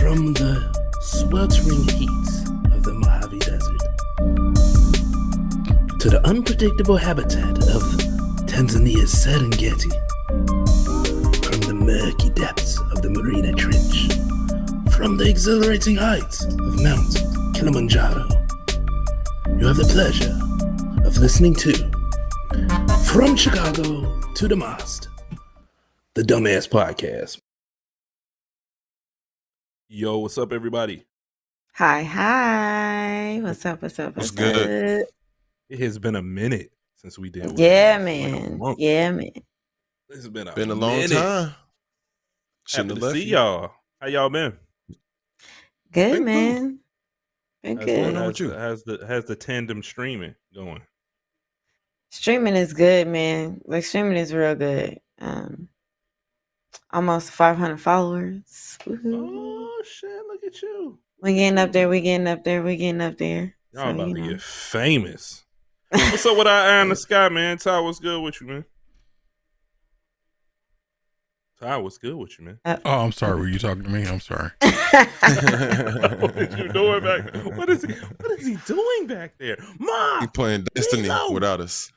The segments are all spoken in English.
From the sweltering heat of the Mojave Desert to the unpredictable habitat of Tanzania's Serengeti, from the murky depths of the Marina Trench, from the exhilarating heights of Mount Kilimanjaro, you have the pleasure of listening to From Chicago to Dummast, the Dummast Podcast. Yo, what's up, everybody? Hi. What's up? What's good? It has been a minute since we did one. Yeah, Like a man. month. Yeah, man. This has been a long minute. time. Happy to see y'all. How y'all been? Good, Been man. Been How's good. the tandem streaming going? Streaming is good, man. Like, streaming is real good. Almost 500 followers. Woohoo. Oh shit! Look at you. We getting up there. Y'all about to get famous. What's up with our eye in the sky, man? Ty, what's good with you, man? Ty, what's good with you, man? Oh, I'm sorry. Were you talking to me? I'm sorry. What is you doing back? What is he doing back there? Mom! He playing Destiny no. without us.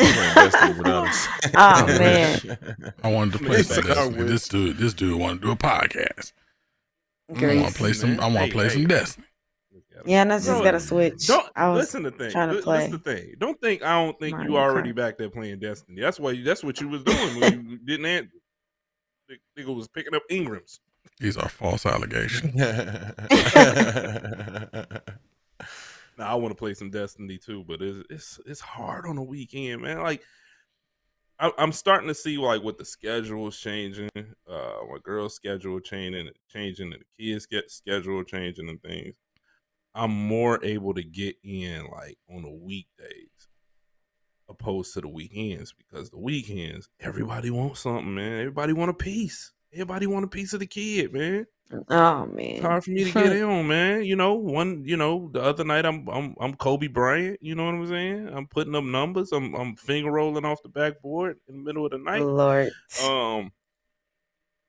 Oh, man. I wanted to play some Destiny. This dude wanted to do a podcast. I want to play some. I want to play some Destiny. Yeah, and I just got to switch. Listen to the thing. Trying to play. Listen to the thing. I don't think Mario you already Kart. back there playing Destiny. That's what you was doing when you didn't answer. Nigga was picking up Ingrams. These are false allegations. Now I want to play some Destiny too, but it's hard on the weekend, man. Like I'm starting to see like what the schedule is changing, my girl's schedule changing, and the kids' schedule changing and things. I'm more able to get in like on the weekdays opposed to the weekends, because the weekends everybody wants something, man. Everybody want a piece. Everybody want a piece of the kid, man. Oh, man. It's hard for me to get in, man. The other night I'm Kobe Bryant. You know what I'm saying? I'm putting up numbers. I'm finger rolling off the backboard in the middle of the night. Lord.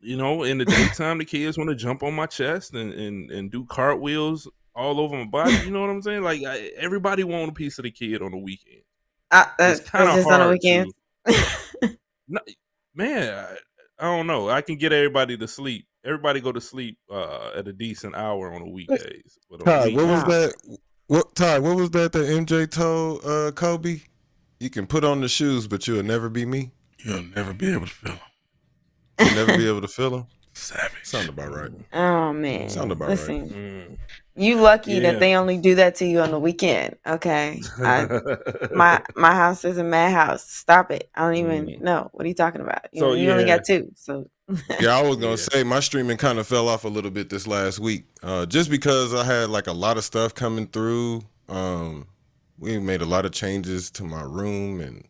In the daytime, the kids want to jump on my chest and do cartwheels all over my body. You know what I'm saying? Like everybody want a piece of the kid on the weekend. That's kind of just hard on the weekend. Man, I don't know. I can get everybody to sleep. Everybody go to sleep at a decent hour on the weekdays. Ty, what was that? What was that MJ told Kobe? You can put on the shoes, but you'll never be me. You'll never be able to feel them. You'll never be able to feel them. Savage. Sound about right. Oh, man. Sound about Listen, right. you lucky that they only do that to you on the weekend. Okay. My house is a madhouse. Stop it. I don't even know. What are you talking about? You only got two. So yeah, I was gonna say my streaming kind of fell off a little bit this last week, just because I had like a lot of stuff coming through. We made a lot of changes to my room, and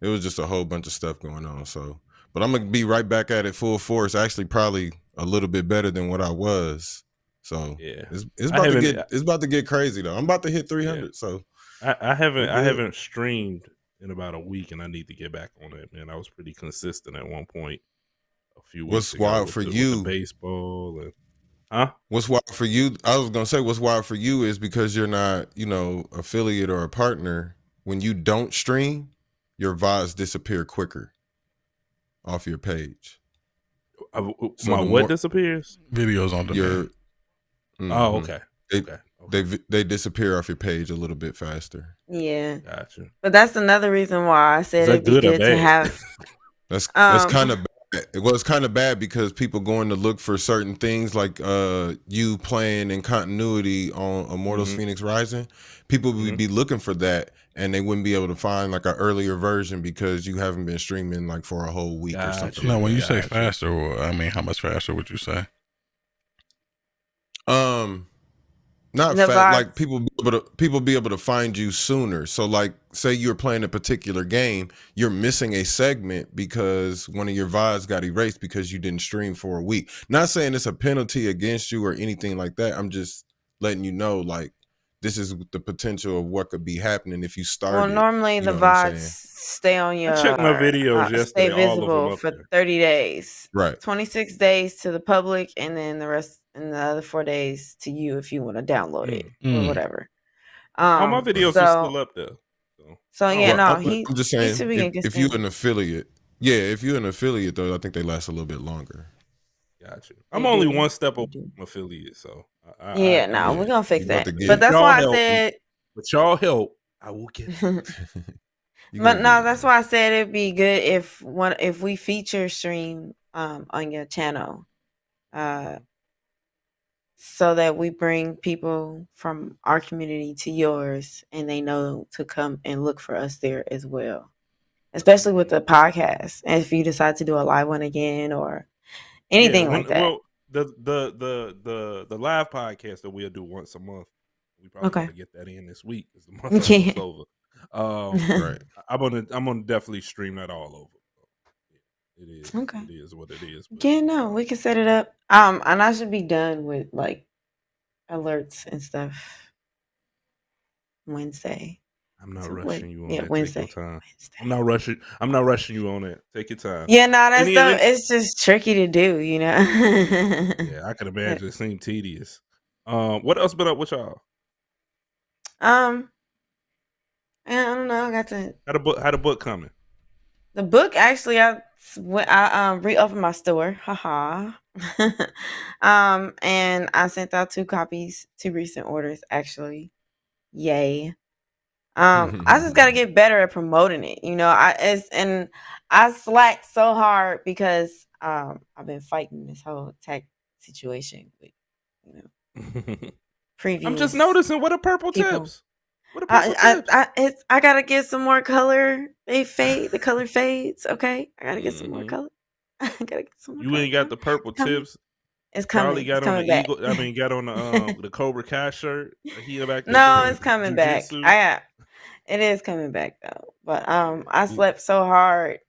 it was just a whole bunch of stuff going on. So, but I'm gonna be right back at it full force. Actually, probably a little bit better than what I was. So yeah, it's about to get crazy though. I'm about to hit 300. Yeah. So I haven't streamed in about a week, and I need to get back on it, man. I was pretty consistent at one point. A few weeks what's ago wild with for the you? Baseball and What's wild for you? I was gonna say what's wild for you is because you're not, affiliate or a partner. When you don't stream, your VODs disappear quicker off your page. What disappears? Videos on demand. Oh, okay. They disappear off your page a little bit faster. Yeah, gotcha. But that's another reason why I said it'd be good to have. That's kind of bad. Well, it's kind of bad because people going to look for certain things like you playing in continuity on Immortals Phoenix Rising. People would be looking for that, and they wouldn't be able to find like an earlier version because you haven't been streaming like for a whole week or something. No, when you say faster, how much faster would you say? Not fat, like people be able to find you sooner. So like say you're playing a particular game, you're missing a segment because one of your VODs got erased because you didn't stream for a week. Not saying it's a penalty against you or anything like that. I'm just letting you know, like, this is the potential of what could be happening if you start. Well, normally the VODs stay on your. I checked my videos yesterday. Stay visible for 30 days. Right. 26 days to the public, and then the rest and the other 4 days to you if you want to download it or whatever. All my videos are still up there. So yeah, I'm just saying if you're an affiliate, if you're an affiliate though, I think they last a little bit longer. Gotcha. I'm only one step away from affiliate, so we're gonna fix that. But that's why I said, with y'all help, I will get it. But no, that's why I said it'd be good if we feature stream on your channel, so that we bring people from our community to yours, and they know to come and look for us there as well. Especially with the podcast, and if you decide to do a live one again or anything like that. Well, the live podcast that we'll do once a month, we probably gotta get that in this week because the month is over. Right. I'm gonna definitely stream that all over. It is. Okay. It is what it is. We can set it up. And I should be done with like alerts and stuff Wednesday. I'm not rushing you on that. Wednesday. Take your time. I'm not rushing you on it. Take your time. Yeah, that stuff it's just tricky to do, you know. Yeah, I can imagine it seemed tedious. What else been up with y'all? I don't know. I got to how the book coming? The book actually, I reopened my store, haha. And I sent out 2 copies, 2 recent orders actually. Yay. I just gotta get better at promoting it. You know, I slacked so hard because I've been fighting this whole tech situation with, previous. I'm just noticing what are purple tips. What are purple tips? I gotta get some more color. They fade. The color fades. Okay, I gotta get some more color. I gotta get some more. You ain't got the purple tips. It's coming. Charlie got on the back. Eagle. I mean, got on the Cobra Kai shirt. No, it's coming back. It is coming back though. But I slept so hard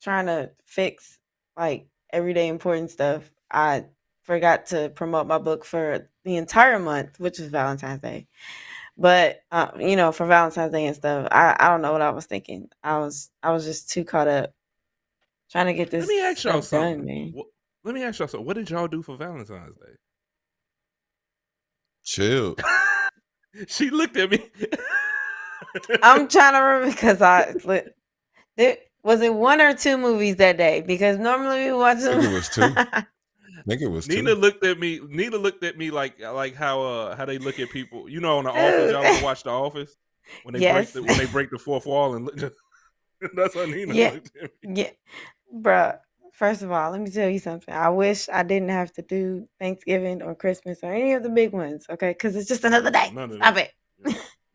trying to fix like everyday important stuff. I forgot to promote my book for the entire month, which is Valentine's Day. But for Valentine's Day and stuff, I don't know what I was thinking. I was just too caught up trying to get this. Let me ask y'all something. Done, man. Let me ask y'all something. What did y'all do for Valentine's Day? Chill. She looked at me. I'm trying to remember because was it 1 or 2 movies that day? Because normally we watch them. I think it was 2. I think it was Nina 2. looked at me like how they look at people. On The Office. Y'all ever watch The Office when they break the fourth wall and look. That's how Nina looked at me. Yeah, bruh. First of all, let me tell you something. I wish I didn't have to do Thanksgiving or Christmas or any of the big ones. Okay, because it's just another day. Stop it.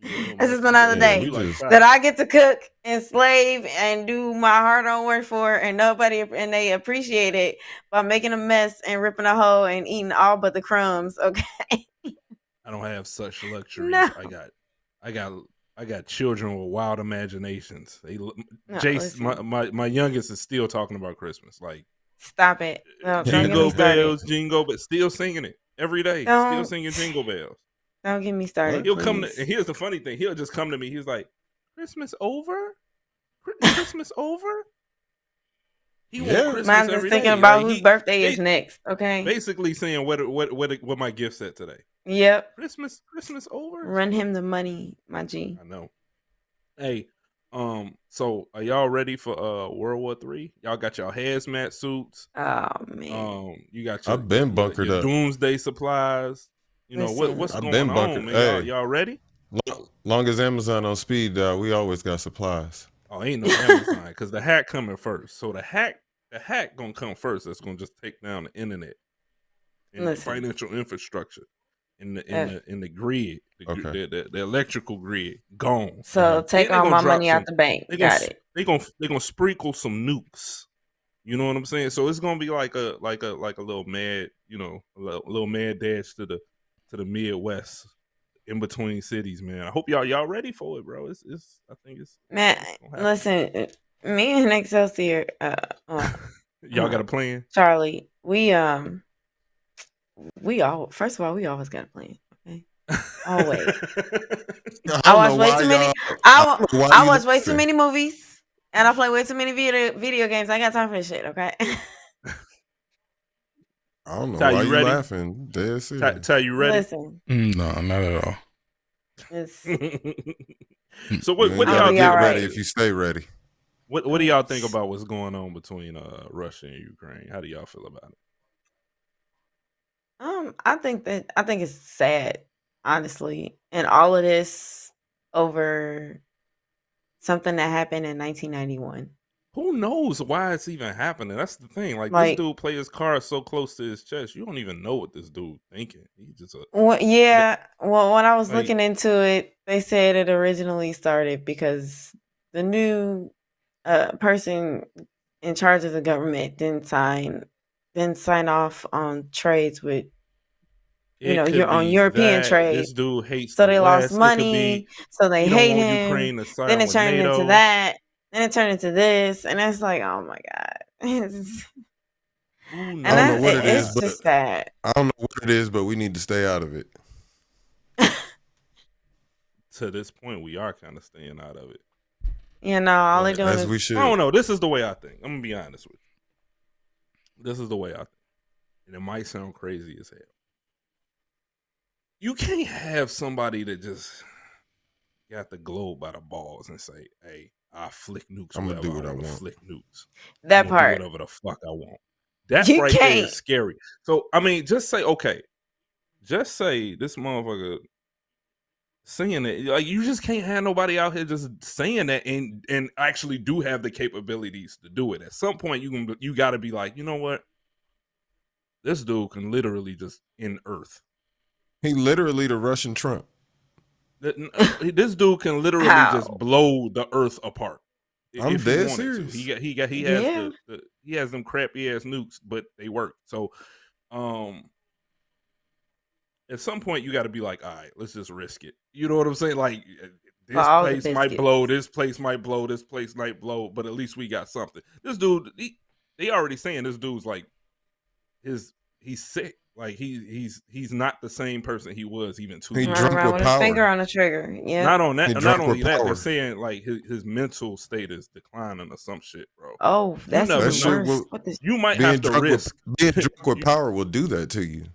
It's just another day that I get to cook and slave and do my hard-earned work for, and they appreciate it by making a mess and ripping a hole and eating all but the crumbs. Okay. I don't have such luxuries. No. I got children with wild imaginations. Jace, my youngest is still talking about Christmas. Like, stop it. No, jingle bells, but still singing it every day. Still singing jingle bells. Don't get me started. He'll come and here's the funny thing. He'll just come to me. He's like, "Christmas over? Christmas over?" He wants Christmas Mine's every thinking day. about whose birthday is next. Okay. Basically saying what my gift set today. Yep. Christmas over. Run him the money, my G. I know. Hey, so are y'all ready for World War III? Y'all got y'all hazmat suits. Oh man. You got I've been bunkered up. Doomsday supplies. What's going on, man? Hey, y'all ready? Long as Amazon on speed dial, we always got supplies. Oh, ain't no Amazon because the hack coming first. So the hack gonna come first. That's gonna just take down the internet and the financial infrastructure in the grid, the electrical grid gone. So take all my money out the bank. Got it. They gonna sprinkle some nukes. You know what I'm saying? So it's gonna be like a little mad, a little mad dash to to the Midwest, in between cities, man. I hope y'all ready for it, bro. It's I think it's man. Listen, me and Excelsior, y'all got a plan, Charlie. We first of all, we always got a plan. Okay, always. I watch way too many. I watch way too many movies, and I play way too many video games. I ain't got time for this shit. Okay. I don't know why you laughing. Dead serious. Ty, you ready? Listen. No, not at all. So what do y'all get ready if you stay ready? What do y'all think about what's going on between Russia and Ukraine? How do y'all feel about it? I think it's sad, honestly, and all of this over something that happened in 1991. Who knows why it's even happening? That's the thing. Like this dude play his cards so close to his chest, you don't even know what this dude thinking. He just Well, when I was looking into it, they said it originally started because the new person in charge of the government didn't sign off on trades with you're on European trade. This dude hates so they lost money, so they hate him. Ukraine to sign then it with turned NATO. into that. Then it turned into this, and it's like, oh my god. I don't know what it is, but just sad. I don't know what it is, but we need to stay out of it. To this point, we are kind of staying out of it. All they're doing is we should. I don't know. This is the way I think. I'm gonna be honest with you. This is the way I think, and it might sound crazy as hell. You can't have somebody that just got the globe by the balls and say, "Hey, I flick nukes. I'm gonna do what I want. Flick nukes. That part. Do whatever the fuck I want." That right there is scary. So I mean, just say Just say this motherfucker saying it. Like you just can't have nobody out here just saying that and actually do have the capabilities to do it. At some point, you got to be like, you know what? This dude can literally just end Earth. He literally the Russian Trump. This dude can literally just blow the Earth apart. I'm dead serious. He has them crappy ass nukes, but they work. So, at some point you got to be like, all right, let's just risk it. You know what I'm saying? Like this place might blow, this place might blow, this place might blow, but at least we got something. This dude, they already saying this dude's like he's sick. Like he's not the same person he was even 2 years ago. He drunk with power. His finger on the trigger. Yeah. Not only that, they're saying like his mental state is declining or some shit, bro. Oh, that's worse. You might have to risk being drunk with power will do that to you.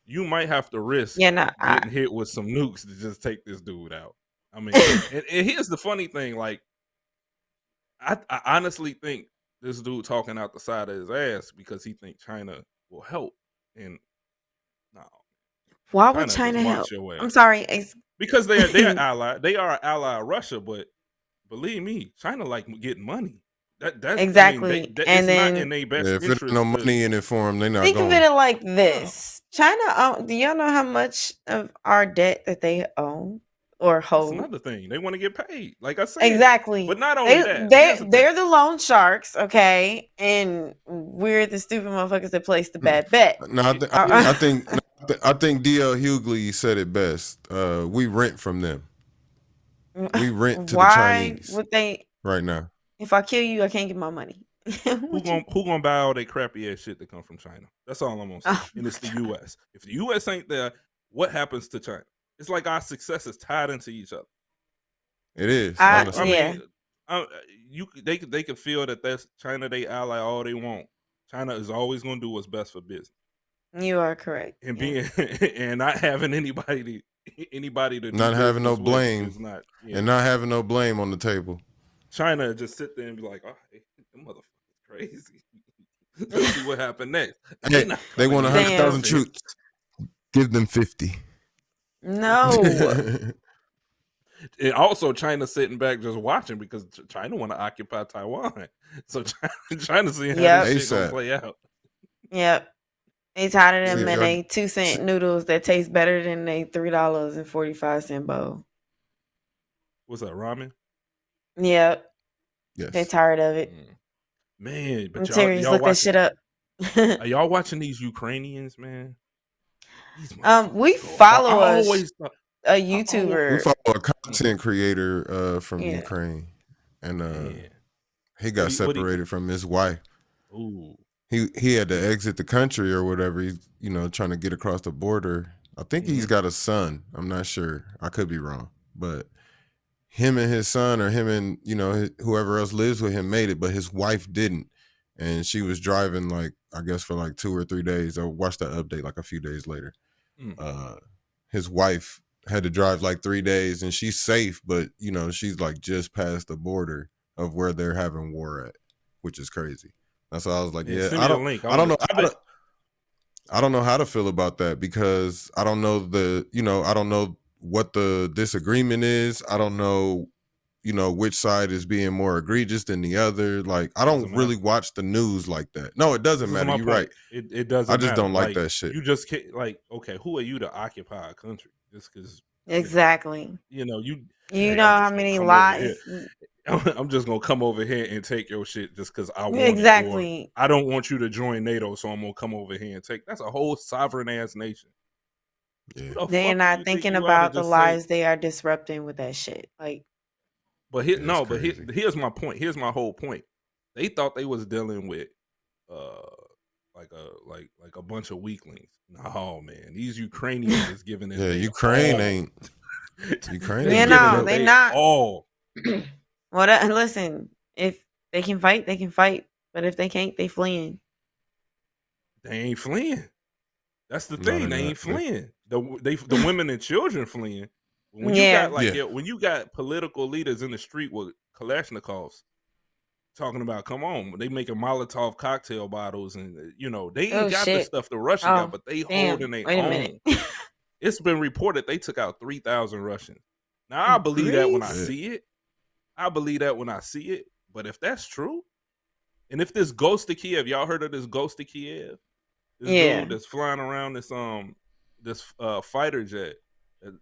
You might have to risk getting hit with some nukes to just take this dude out. I mean, and here's the funny thing: like, I honestly think this dude talking out the side of his ass because he think China will help. And no, why would China help? I'm sorry, because they're an ally. They are an ally of Russia, but believe me, China like getting money. That's exactly. I mean, and then not in their best if interest. There's no money in it for them, they're not. Think of it like this: China. Do y'all know how much of our debt that they own or hold? That's another thing. They want to get paid. Like I said, exactly. But not only that, they're the loan sharks, okay, and we're the stupid motherfuckers that place the bad bet. No, I think DL Hughley said it best. We rent from them. We rent to the Chinese. Would they right now? If I kill you, I can't get my money. Who gonna buy all that crappy ass shit that come from China? That's all I'm gonna say. And it's the U.S. If the U.S. ain't there, what happens to China? It's like our success is tied into each other. It is. I mean, they can feel that that's China. They ally all they want. China is always gonna do what's best for business. You are correct. And being and not having anybody to not having no blame and not having no blame on the table. China just sit there and be like, "Oh, hey, the motherfucker's crazy." Let's see what happened next. Hey, they want 100,000 troops. Give them 50. No. And also, China sitting back just watching because China want to occupy Taiwan. So China seeing how this shit gonna play out. Yep. They tired of them and they 2-cent noodles that taste better than they $3.45 bowl. What's that, ramen? Yep. Yes. They're tired of it. Man, but y'all look that shit up. Are y'all watching these Ukrainians, man? We follow a YouTuber. We follow a content creator from Ukraine, and he got separated from his wife. Ooh. He had to exit the country or whatever. He's trying to get across the border. I think he's got a son. I'm not sure. I could be wrong, but him and his son, or him and whoever else lives with him, made it, but his wife didn't, and she was driving I guess for 2 or 3 days. I watched that update a few days later. His wife had to drive 3 days, and she's safe, but she's just past the border of where they're having war at, which is crazy. That's why I was like, I don't know how to feel about that, because I don't know I don't know what the disagreement is. I don't know, which side is being more egregious than the other. I don't really watch the news like that. No, it doesn't matter. You're right. It doesn't I just matter. don't like that shit. You just can't, okay, who are you to occupy a country? Just because. Exactly. You know how many lies. I'm just gonna come over here and take your shit just because I want exactly. It, I don't want you to join NATO, so I'm gonna come over here and take. That's a whole sovereign ass nation. Yeah. They're not thinking about the lives they are disrupting with that shit. But here's my point. Here's my whole point. They thought they was dealing with a bunch of weaklings. No, man, these Ukrainians is giving it. Yeah, Ukraine ain't. Ukraine. They're not. All. Well, listen. If they can fight, they can fight. But if they can't, they fleeing. They ain't fleeing. That's the thing. They ain't fleeing. The women and children fleeing. When you got when you got political leaders in the street with Kalashnikovs talking about, come on, they making Molotov cocktail bottles, and they ain't got the stuff the Russians got, but they holding their own. It's been reported they took out 3,000 Russians. Now I believe that when I see it. But if that's true, and if this Ghost of Kyiv, y'all heard of this Ghost of Kyiv? This dude that's flying around this fighter jet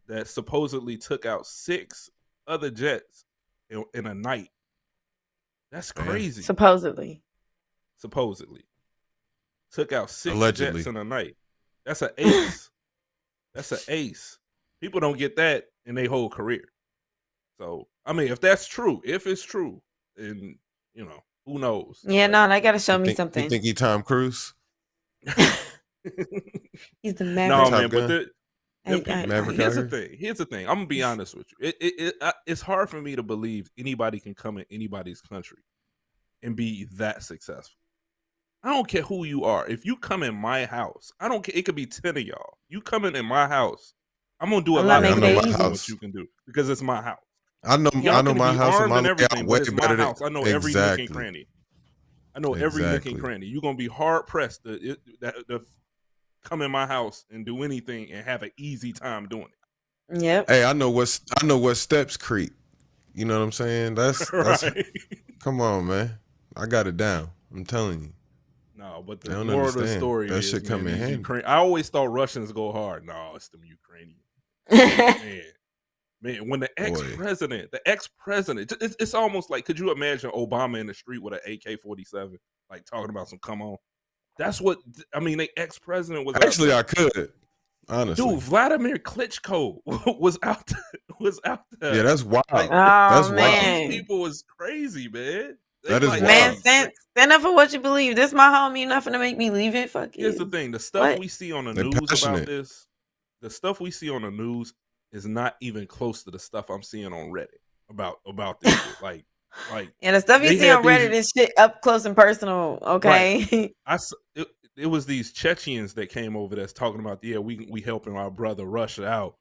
that supposedly took out 6 other jets in a night. That's crazy. Supposedly took out 6 jets in a night. That's an ace. That's an ace. People don't get that in their whole career. So I mean, if it's true, then who knows? Yeah, they gotta show me something. You think he Tom Cruise? He's the Maverick. No, man, but here's the thing. I'm gonna be honest with you. It's hard for me to believe anybody can come in anybody's country and be that successful. I don't care who you are. If you come in my house, I don't care. It could be 10 of y'all. You come in my house, I'm gonna do a lot of what you can do because it's my house. I know my house and my everything, way but it's better my house. I know every nook and cranny. Every nook and cranny. You're gonna be hard pressed to come in my house and do anything and have an easy time doing it. Yep. Hey, I know what steps creep. You know what I'm saying? That's right. Come on, man. I got it down. I'm telling you. No, but the moral of the story that is, shit come in handy. I always thought Russians go hard. No, it's them Ukrainians. Man, when the ex-president, it's almost like, could you imagine Obama in the street with an AK-47, talking about some come on? That's what, I mean, the ex-president was actually, I could, honestly. Dude, Vladimir Klitschko was out there. Yeah, that's wild. That's wild. Man. These people was crazy, man. That is wild. Man, stand up for what you believe. This my homie, you're not finna make me leave it. Fuck you. Here's the thing, the stuff we see on the news about this, the stuff we see on the news is not even close to the stuff I'm seeing on Reddit about this shit. Like the stuff you see on Reddit is shit up close and personal. Okay. Right. It was these Chechens that came over that's talking about, we helping our brother Russia out.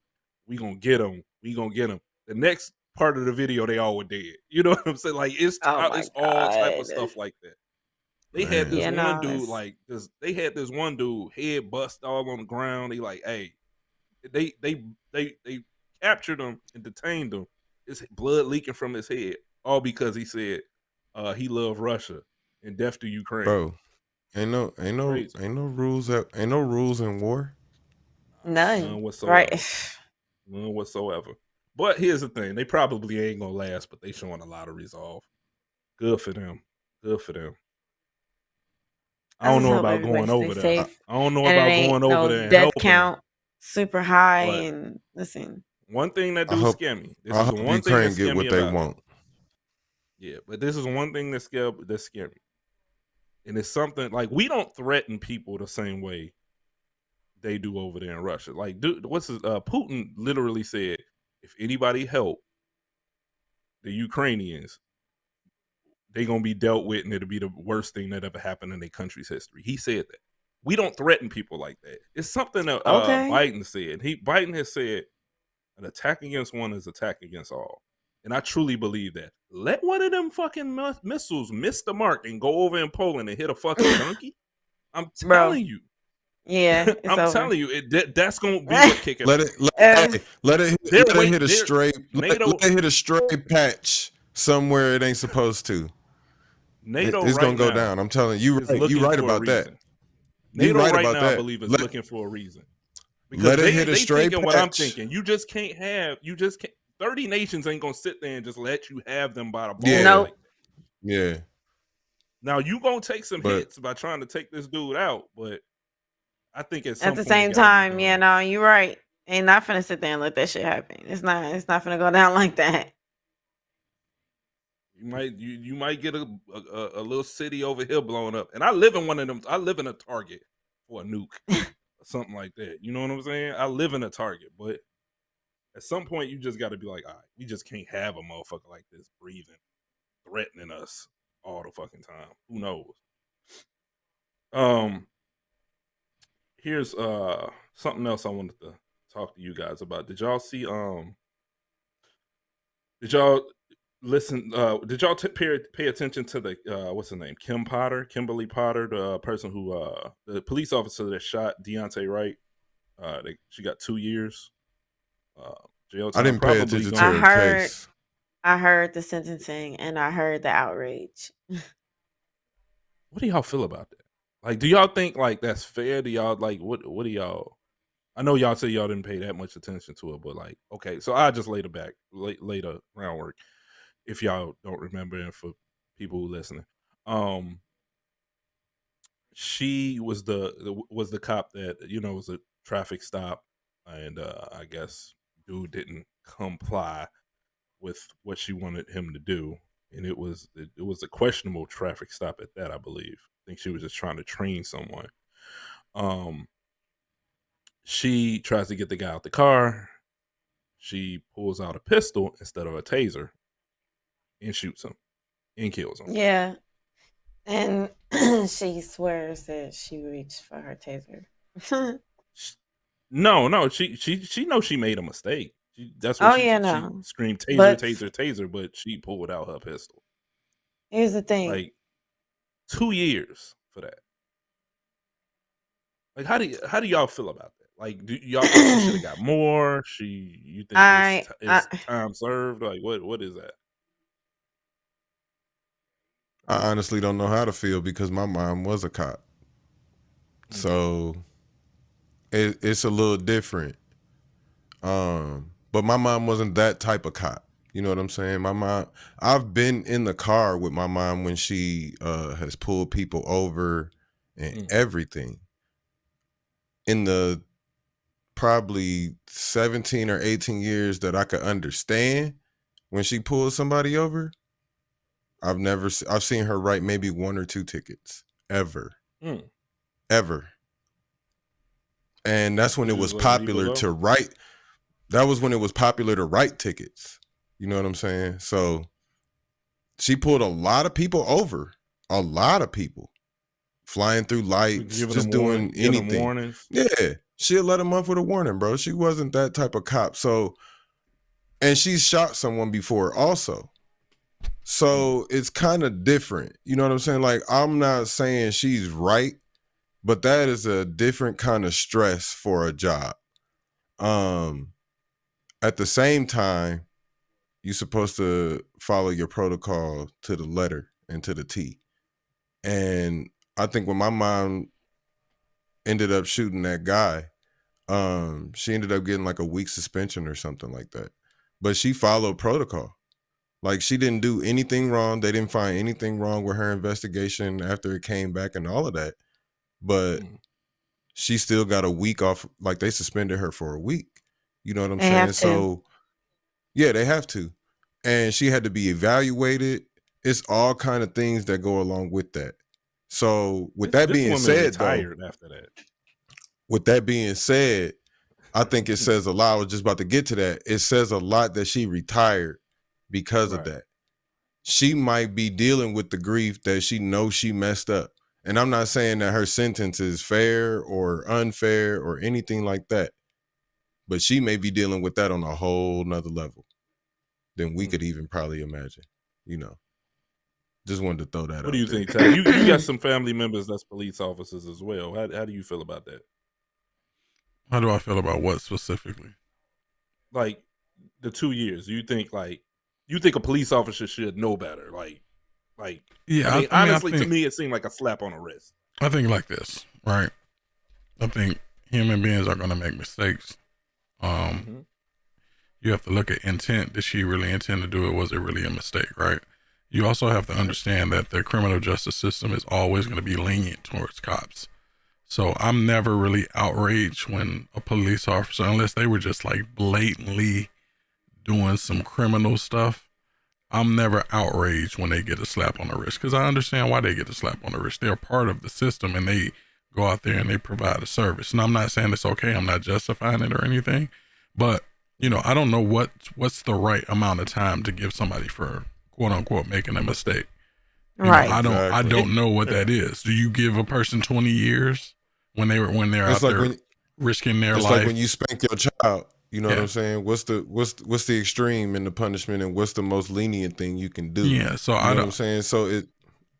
We gonna get him. The next part of the video, they all were dead. You know what I'm saying? It's all type of stuff like that. They had this one dude they had this one dude head bust all on the ground. They hey. They captured him and detained him. His blood leaking from his head, all because he said he loved Russia and death to Ukraine. Bro, ain't no rules in war. None whatsoever. Right. None whatsoever. But here's the thing: they probably ain't gonna last, but they showing a lot of resolve. Good for them. I don't know about going over there. I don't know about going over there and helping. super high and listen. One thing that do scare me. This I is hope one thing that Ukraine get what they want. Yeah, but this is one thing that scare me. And it's something like we don't threaten people the same way they do over there in Russia. Like, dude, Putin literally said, if anybody help the Ukrainians, they're gonna be dealt with, and it'll be the worst thing that ever happened in their country's history. He said that. We don't threaten people like that. It's something that Biden said. Biden has said an attack against one is attack against all. And I truly believe that. Let one of them fucking missiles miss the mark and go over in Poland and hit a fucking donkey. I'm telling you. Yeah, I'm telling you, that's gonna be what kick it. Let it hit a stray. Let it hit a stray patch somewhere it ain't supposed to. NATO it's gonna go down. I'm telling you, you right about that. NATO right now, I believe, is looking for a reason. Because they thinking what I'm thinking. You just can't. 30 nations ain't gonna sit there and just let you have them by the ball. Yeah. Nope. Yeah. Now you gonna take some hits by trying to take this dude out, but I think at the same time, yeah, no, you're right. Ain't not finna sit there and let that shit happen. It's not finna go down like that. You might get a little city over here blown up. And I live in one of them. I live in a Target for a nuke or something like that. You know what I'm saying? I live in a Target, but at some point you just got to be like, all right, we just can't have a motherfucker like this breathing, threatening us all the fucking time. Who knows? Here's something else I wanted to talk to you guys about. Did y'all see did y'all listen did y'all pay attention to the what's her name? Kimberly Potter, the person who the police officer that shot Deontay Wright. She got 2 years jail time. I didn't pay attention to her case. I heard the sentencing and I heard the outrage. What do y'all feel about that? Like, do y'all think like that's fair? Do y'all like what do y'all? I know y'all say y'all didn't pay that much attention to it, but like, okay, so I just lay the groundwork if y'all don't remember, and for people who listening. She was the cop that, was a traffic stop, and I guess dude didn't comply with what she wanted him to do, and it was a questionable traffic stop at that, I believe. I think she was just trying to train someone. She tries to get the guy out the car. She pulls out a pistol instead of a taser and shoots him and kills him. Yeah. And she swears that she reached for her taser. No, she knows she made a mistake. That's what she screamed, taser, but she pulled out her pistol. Here's the thing. Like 2 years for that. Like, how do y'all feel about that? Like, do y'all think she should have got more? You think it's time served? Like, what is that? I honestly don't know how to feel because my mom was a cop. So it's a little different. But my mom wasn't that type of cop. You know what I'm saying? My mom, I've been in the car with my mom when she has pulled people over and everything. In the probably 17 or 18 years that I could understand when she pulled somebody over, I've seen her write maybe 1 or 2 tickets ever. Ever. And that's when it was popular to write. That was when it was popular to write tickets. You know what I'm saying? So she pulled a lot of people over. A lot of people. Flying through lights, just doing anything. Yeah. She'll let them off with a warning, bro. She wasn't that type of cop. So, and she's shot someone before also. So it's kind of different. You know what I'm saying? Like, I'm not saying she's right, but that is a different kind of stress for a job. At the same time, you're supposed to follow your protocol to the letter and to the T. And I think when my mom ended up shooting that guy, she ended up getting like a week suspension or something like that. But she followed protocol. Like, she didn't do anything wrong. They didn't find anything wrong with her investigation after it came back and all of that. But she still got a week off. Like they suspended her for a week. You know what I'm They saying? have to. So yeah, they have to. And she had to be evaluated. It's all kind of things that go along with that. So with that being said, though, after that. With that being said, I think it says a lot. I was just about to get to that. It says a lot that she retired because of that. She might be dealing with the grief that she knows she messed up. And I'm not saying that her sentence is fair or unfair or anything like that. But she may be dealing with that on a whole nother level than we could even probably imagine. You know. Just wanted to throw that out. What do you there. think, Ty? You got some family members that's police officers as well. How do you feel about that? How do I feel about what specifically? Like the 2 years. You think a police officer should know better? Yeah. I mean, honestly, to me, it seemed like a slap on the wrist. I think like this, right? I think human beings are going to make mistakes. You have to look at intent. Did she really intend to do it? Was it really a mistake, right? You also have to understand that the criminal justice system is always going to be lenient towards cops. So I'm never really outraged when a police officer, unless they were just like blatantly doing some criminal stuff, I'm never outraged when they get a slap on the wrist, because I understand why they get a slap on the wrist. They're part of the system and they go out there and they provide a service. And I'm not saying it's okay. I'm not justifying it or anything, but you know, I don't know what's the right amount of time to give somebody for quote unquote making a mistake. Right. I don't know what that is. Do you give a person 20 years when they're it's out like there risking their life? It's like when you spank your child. You know what I'm saying? What's the extreme in the punishment, and what's the most lenient thing you can do? Yeah, so I know what I'm saying. So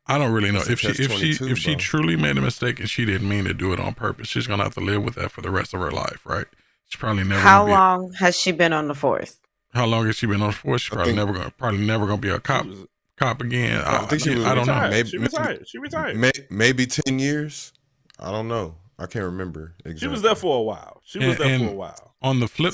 I don't really know if she truly made a mistake and she didn't mean to do it on purpose. She's gonna have to live with that for the rest of her life, right? She's probably never. How long has she been on the force? How long has she been on the force? She's probably never gonna be a cop again. I think she was. I don't know. She retired. She retired. Maybe 10 years. I don't know. I can't remember exactly. She was there for a while. On the flip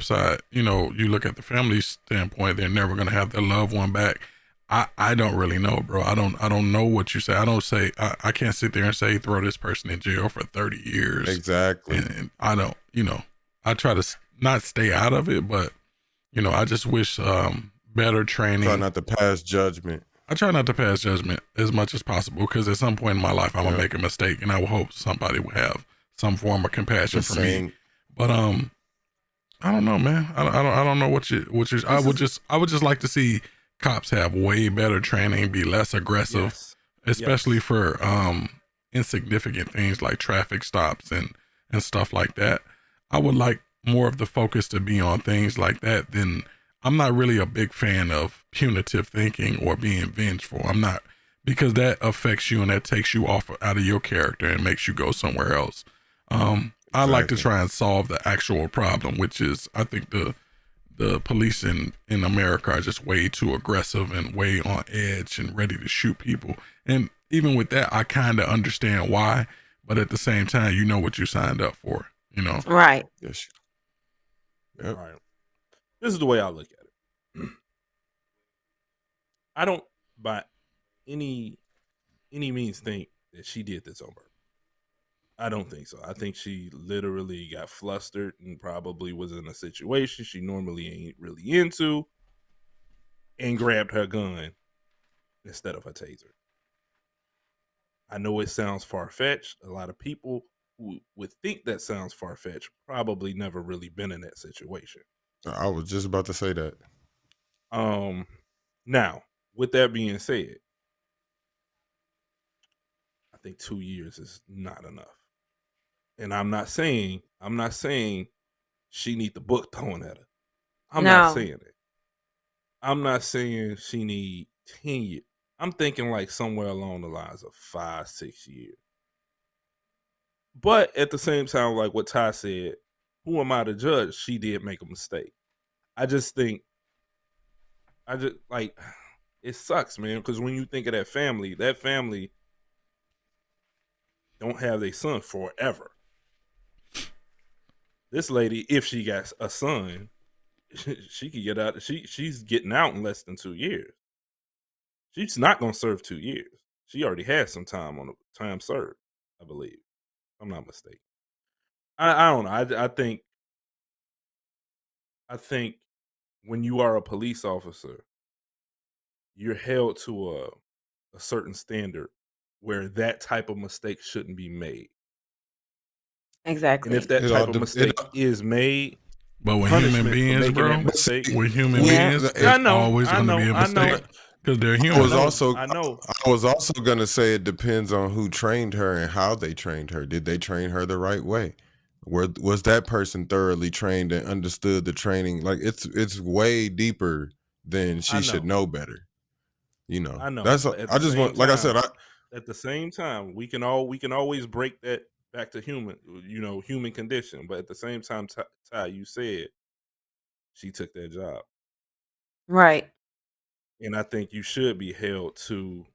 side, you know, you look at the family standpoint, they're never going to have their loved one back. I don't really know, bro. I don't know what you say. I can't sit there and say throw this person in jail for 30 years. Exactly. And I don't, you know, I try to not stay out of it, but you know, I just wish better training. Try not to pass judgment. I try not to pass judgment as much as possible, because at some point in my life I'm gonna make a mistake, and I will hope somebody will have some form of compassion for me. But I don't know, man. I don't know what you. I would just like to see cops have way better training, be less aggressive, especially for insignificant things like traffic stops and stuff like that. I would like more of the focus to be on things like that than. I'm not really a big fan of punitive thinking or being vengeful. I'm not, because that affects you and that takes you out of your character and makes you go somewhere else. I like to try and solve the actual problem, which is, I think the police in America are just way too aggressive and way on edge and ready to shoot people. And even with that, I kind of understand why, but at the same time, you know what you signed up for, you know? Right. Yes. Yep. All right. This is the way I look at it. I don't by any means think that she did this on purpose. I don't think so. I think she literally got flustered and probably was in a situation she normally ain't really into and grabbed her gun instead of her taser. I know it sounds far-fetched. A lot of people who would think that sounds far-fetched probably never really been in that situation. I was just about to say that. Now, with that being said, I think 2 years is not enough. And I'm not saying she need the book thrown at her. I'm not saying it. I'm not saying she need 10 years. I'm thinking like somewhere along the lines of 5-6 years. But at the same time, like what Ty said, who am I to judge? She did make a mistake. I just like, it sucks, man, because when you think of that family don't have their son forever. This lady, if she got a son, she could get out. She's getting out in less than 2 years. She's not going to serve 2 years. She already had some time served, I believe. I'm not mistaken. I don't know. I think when you are a police officer, you're held to a certain standard where that type of mistake shouldn't be made. Exactly. And if that type of mistake is made, but with human beings, bro, with human beings, it's always going to be a mistake because they're human. I was also going to say it depends on who trained her and how they trained her. Did they train her the right way? Was that person thoroughly trained and understood the training? Like it's way deeper than she should know better. You know, I know. That's I just want, like I said, at the same time, we can always break that back to human condition. But at the same time, Ty, you said she took that job, right? And I think you should be held to.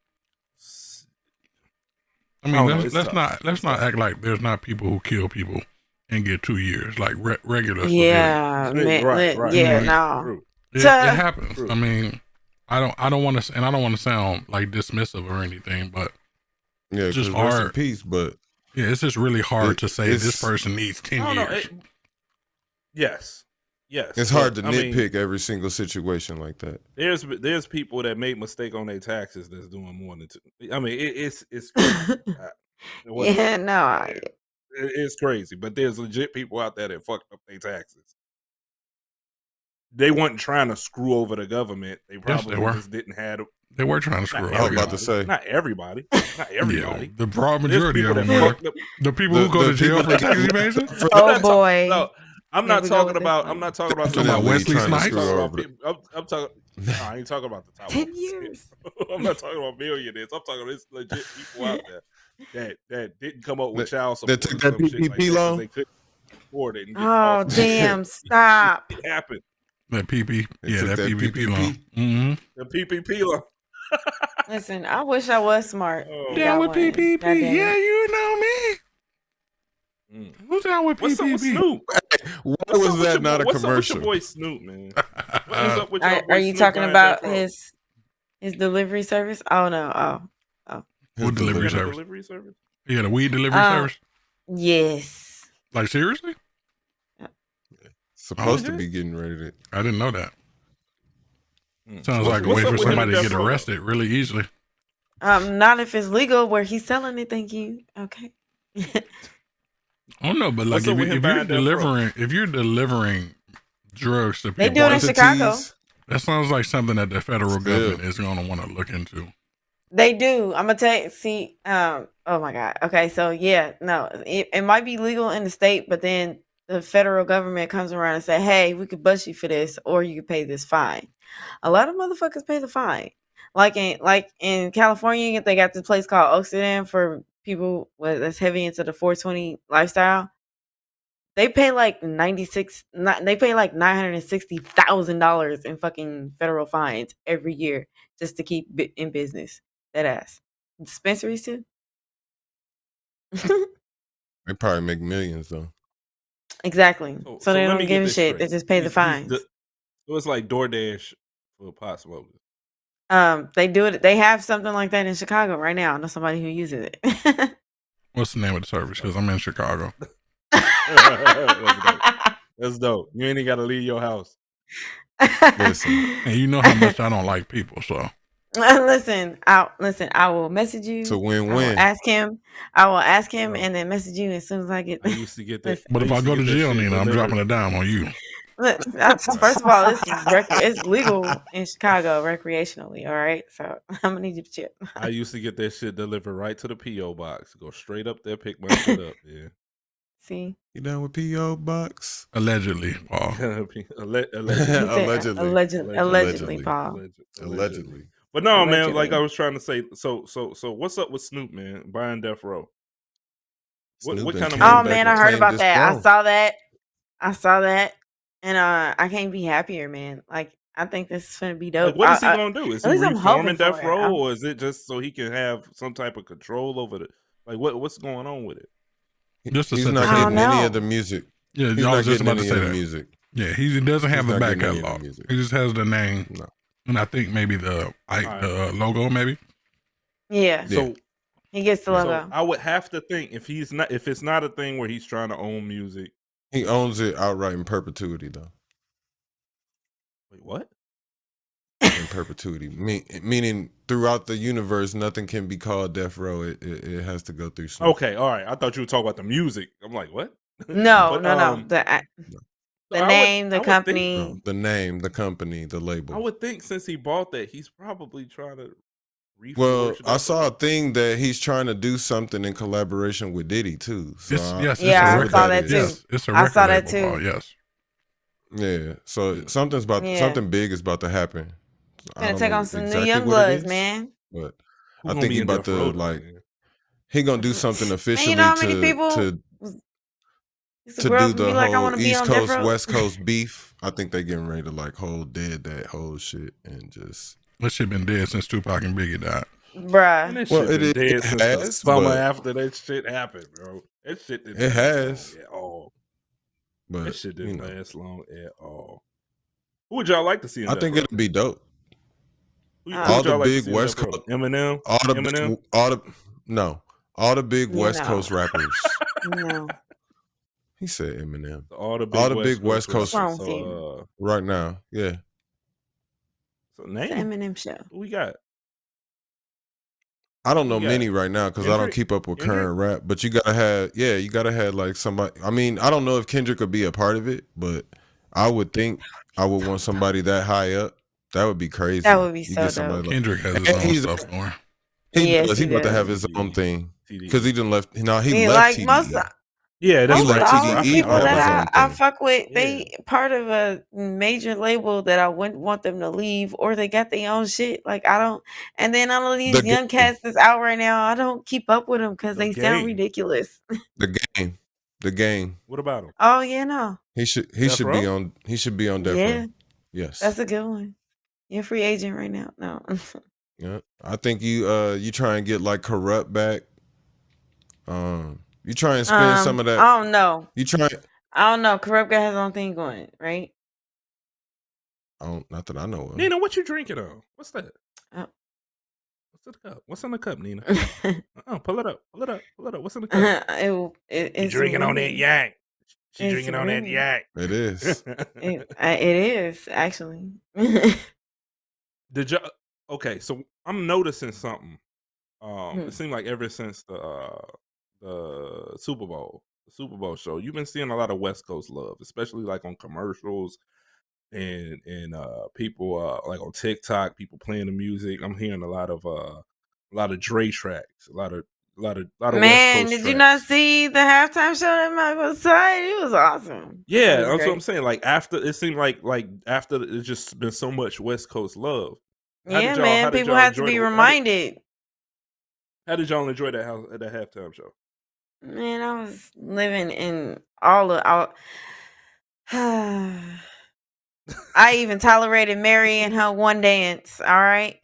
I mean, let's not act like there's not people who kill people and get 2 years, like regular civilians. Yeah, right. Yeah, no, it happens. True. I mean, I don't want to, and I don't want to sound like dismissive or anything, but yeah, it's just hard. Rest in peace, but yeah, it's just really hard to say this person needs 10 years. Yes. It's hard to nitpick every single situation like that. There's people that make mistake on their taxes that's doing more than I mean, it's crazy. Yeah, no, it's crazy. But there's legit people out there that fucked up their taxes. They weren't trying to screw over the government. They probably just didn't have. They were trying to screw over. I was about to say not everybody. Yeah, the broad majority of them were. The people who go to jail for tax evasion. Oh boy. No, I'm not talking about Wesley Snipes. I'm talking. No, I ain't talking about the top 10 years. I'm not talking about millionaires. I'm talking about this legit people out there that didn't come up with child support. That took that PPP loan. They couldn't afford it. Oh damn! Stop. It happened. That PPP loan. Mm-hmm. The PPP loan. Listen, I wish I was smart. Down with PPP. Yeah, you know me. Who's down with PPP? What's up with Snoop? Why was that not a commercial? What's up with your boy Snoop, man? What's up with your boy Are you Snoop talking about his delivery service? Oh no. Oh. What delivery service? Yeah, the weed delivery service. Yes. Like seriously? Supposed to be getting ready to. I didn't know that. Sounds like a way for somebody to get arrested really easily. Not if it's legal where he's selling it. Thank you. Okay. Oh no, but like if you're delivering drugs to people, they do it in Chicago. That sounds like something that the federal government is going to want to look into. They do. I'm gonna tell you. See, oh my god. Okay, so yeah, no, it might be legal in the state, but then the federal government comes around and say, "Hey, we could bust you for this, or you could pay this fine." A lot of motherfuckers pay the fine. Like in California, they got this place called Oxygen for people that's heavy into the 420 lifestyle. They pay like $960,000 in fucking federal fines every year just to keep in business. That ass. Dispensaries too. They probably make millions though. Exactly. So they don't give a shit. They just pay the fines. So it's like DoorDash for pot smokers. They do it. They have something like that in Chicago right now. I know somebody who uses it. What's the name of the service? Because I'm in Chicago. That's dope. You ain't got to leave your house. Listen, and you know how much I don't like people, so. Listen. I will message you. It's a win-win. I will ask him, and then message you as soon as I get. I used to get that. But if I go to jail, Nina, I'm dropping a dime on you. First of all, it's legal in Chicago recreationally. All right, so I'm gonna need you to chip. I used to get that shit delivered right to the PO box. Go straight up there, pick my shit up. Yeah. See, you down with PO box? Allegedly, Paul. Allegedly, Paul. Allegedly. But no, man. Like I was trying to say. So what's up with Snoop, man? Buying death row. What kind of? Oh man, I heard about that. I saw that. And I can't be happier, man. Like, I think this is gonna be dope. Like, what is he gonna do? Is he reforming death row, or is it just so he can have some type of control over it? Like, what's going on with it? He's not getting any of the music. Yeah, he's not just about to say that. Music. Yeah, he doesn't have the back catalog. He just has the name, and I think maybe the logo, maybe. Yeah. So He gets the logo. So I would have to think if it's not a thing where he's trying to own music. He owns it outright in perpetuity, though. Wait, what? In perpetuity, meaning throughout the universe, nothing can be called Death Row. It has to go through Snoop. Okay, all right. I thought you were talking about the music. I'm like, what? No. The name, the company. The name, the company, the label. I would think since he bought that, he's probably trying to Well, I saw a thing that he's trying to do something in collaboration with Diddy too. So I saw that too. Yes, it's a record. I saw that too. Ball, yes. Yeah. So something big is about to happen. Gonna take on some new young bloods, man. But I think he's about to he gonna do something officially man, you know how many people to do the whole East Coast West Coast beef. I think they getting ready to hold dead that whole shit and just. That shit been dead since Tupac and Biggie died. Bruh. Well, it has the summer after that shit happened, bro. That shit didn't last at all. But that shit didn't last long at all. Who would y'all like to see? I think it'd be dope. All the big West Coast Eminem. All the big West Coast rappers. No. He said Eminem. All the big West Coast right now. Yeah. So name the Eminem show. Who we got? I don't know many right now because I don't keep up with current rap. But you gotta have somebody. I mean, I don't know if Kendrick could be a part of it, but I would think I would want somebody that high up. That would be crazy. That would be so dope. Kendrick has his own stuff going. He about to have his own thing because he didn't left. No, he left TDE. That's most right. All the people that I fuck with, they part of a major label that I wouldn't want them to leave, or they got their own shit. Like I don't, and then all of these young cats that's out right now, I don't keep up with them because they sound ridiculous. The game. What about him? Oh yeah, no. He should be on. He should be on Death Row. Yes, that's a good one. You're a free agent right now. No. Yeah, I think you try and get like Corrupt back. You try and spend some of that. I don't know. I don't know. Corrupt got his own thing going, right? Not that I know of. Nina, what you drinking on? What's that? Oh. What's in the cup? What's in the cup, Nina? Pull it up. What's in the cup? It's drinking on that yak. She's drinking on that yak. It is. It is actually. Did you? Okay, so I'm noticing something. It seemed like ever since the Super Bowl show, you've been seeing a lot of West Coast love, especially like on commercials and people like on TikTok, people playing the music. I'm hearing a lot of Dre tracks, a lot of Man, West Coast did tracks. you not see the halftime show that Michael said? It was awesome. Yeah, that's what I'm saying. Like after it seemed like after it's just been so much West Coast love. Yeah, man, people have to be reminded. How did y'all enjoy that halftime show? Man, I was living in all of I even tolerated Mary and her one dance, all right?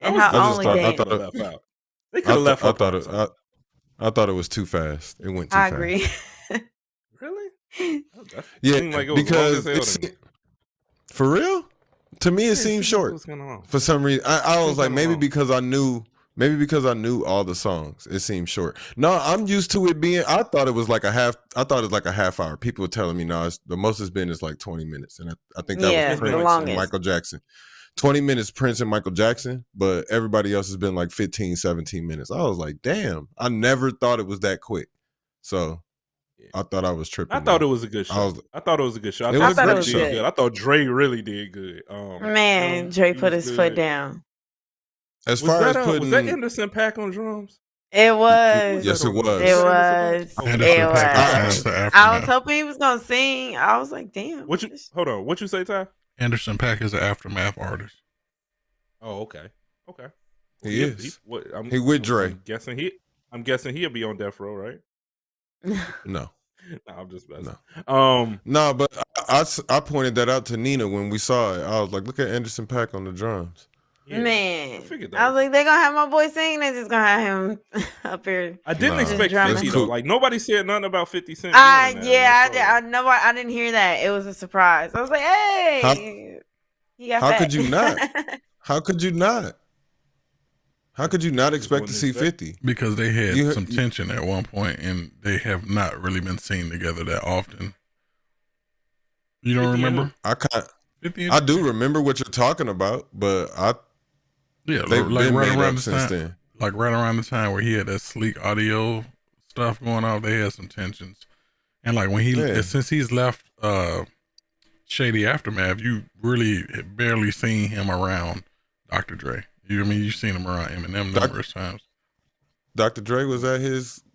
And her only dance. They could have left out. I thought it was too fast. It went too fast. I agree. Really? Yeah, like it because for real? To me, it seemed short. For some reason, I was like, maybe because I knew all the songs, it seemed short. No, I'm used to it being. I thought it was like a half. I thought it was like a half hour. People were telling me, no, the most it's been is like 20 minutes, and I think that was Prince and Michael Jackson. 20 minutes, Prince and Michael Jackson, but everybody else has been like 15, 17 minutes. I was like, damn, I never thought it was that quick. So I thought I was tripping. I thought it was a good show. I thought it was a good show. I thought it was good. I thought Dre really did good. Man, Dre put his foot down. As far as putting, was that Anderson .Paak on drums? It was. Yes, it was. It was. I was hoping he was gonna sing. I was like, damn. Hold on. What you say, Ty? Anderson .Paak is an Aftermath artist. Oh, okay. He is. He with Dre. I'm guessing he'll be on Death Row, right? No. I'm just messing. No, but I pointed that out to Nina when we saw it. I was like, look at Anderson .Paak on the drums. Yeah, man, I was like, they're gonna have my boy sing. They're just gonna have him up here. I didn't expect 50 though. Like nobody said nothing about 50 Cent. I didn't hear that. It was a surprise. I was like, hey, how could you not? How could you not? How could you not expect to see 50? Because they had some tension at one point, and they have not really been seen together that often. You don't remember? I do remember what you're talking about, but they've like been right made around up since then. Like right around the time where he had that sleek audio stuff going off, they had some tensions. And like when since he's left Shady Aftermath, you really had barely seen him around Dr. Dre. You know what I mean? You've seen him around Eminem numerous times. Dr. Dre was at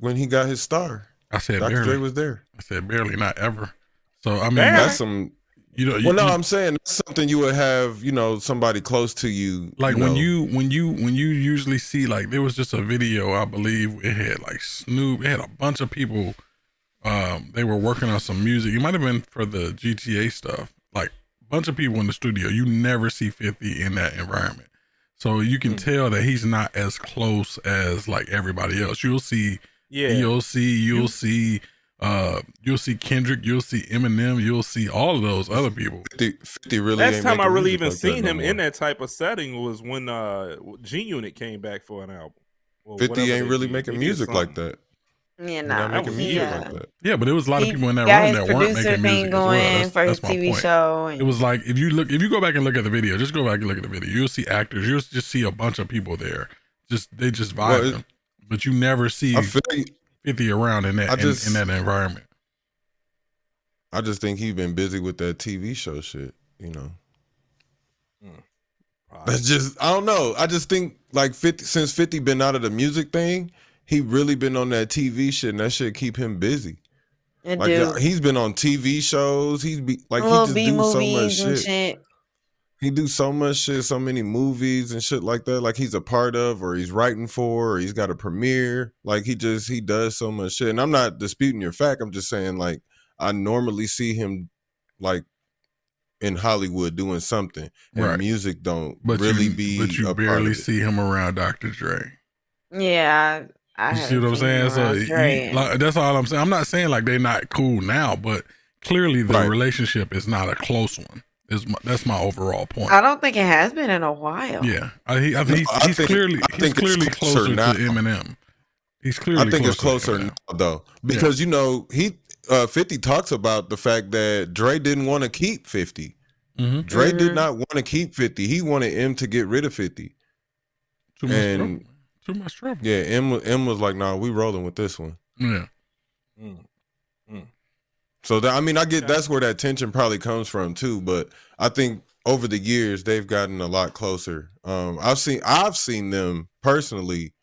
when he got his star. I said Dr. barely. Dre was there. I said barely, not ever. So I mean, that's some. You I'm saying that's something you would have, somebody close to you. Like when you usually see, like, there was just a video, I believe it had like Snoop, it had a bunch of people. They were working on some music. It might have been for the GTA stuff. Like a bunch of people in the studio. You never see 50 in that environment. So you can tell that he's not as close as like everybody else. You'll see you'll see Kendrick, you'll see Eminem, you'll see all of those other people. 50 really. Last time I really even seen him in that type of setting was when G Unit came back for an album. 50 ain't really making music like that. Yeah, not making music like that. Yeah, but there was a lot of people in that room that weren't making music going as well. That's for his TV show. It was like if you go back and look at the video, just go back and look at the video. You'll see actors. You'll just see a bunch of people there. They just vibe, but you never see 50 around in that in that environment. I just think he's been busy with that TV show shit. That's just, I don't know. I just think like 50 since 50 been out of the music thing, he really been on that TV shit, and that shit keep him busy. He's been on TV shows. He just do so much shit. He do so much shit, so many movies and shit like that. Like he's a part of, or he's writing for, or he's got a premiere. Like he does so much shit. And I'm not disputing your fact. I'm just saying like I normally see him like in Hollywood doing something, and music don't really be. But you barely see him around Dr. Dre. Yeah. You see what I'm saying? So that's all I'm saying. I'm not saying like they're not cool now, but clearly the relationship is not a close one. That's my overall point. I don't think it has been in a while. Yeah, he's clearly closer to Eminem. He's clearly. I think it's closer now though, because 50 talks about the fact that Dre didn't want to keep 50. Mm-hmm. Dre did not want to keep 50. He wanted M to get rid of 50. Too much trouble. Yeah, M was like, "Nah, we rolling with this one." Yeah. So I get that's where that tension probably comes from too. But I think over the years they've gotten a lot closer. I've seen them personally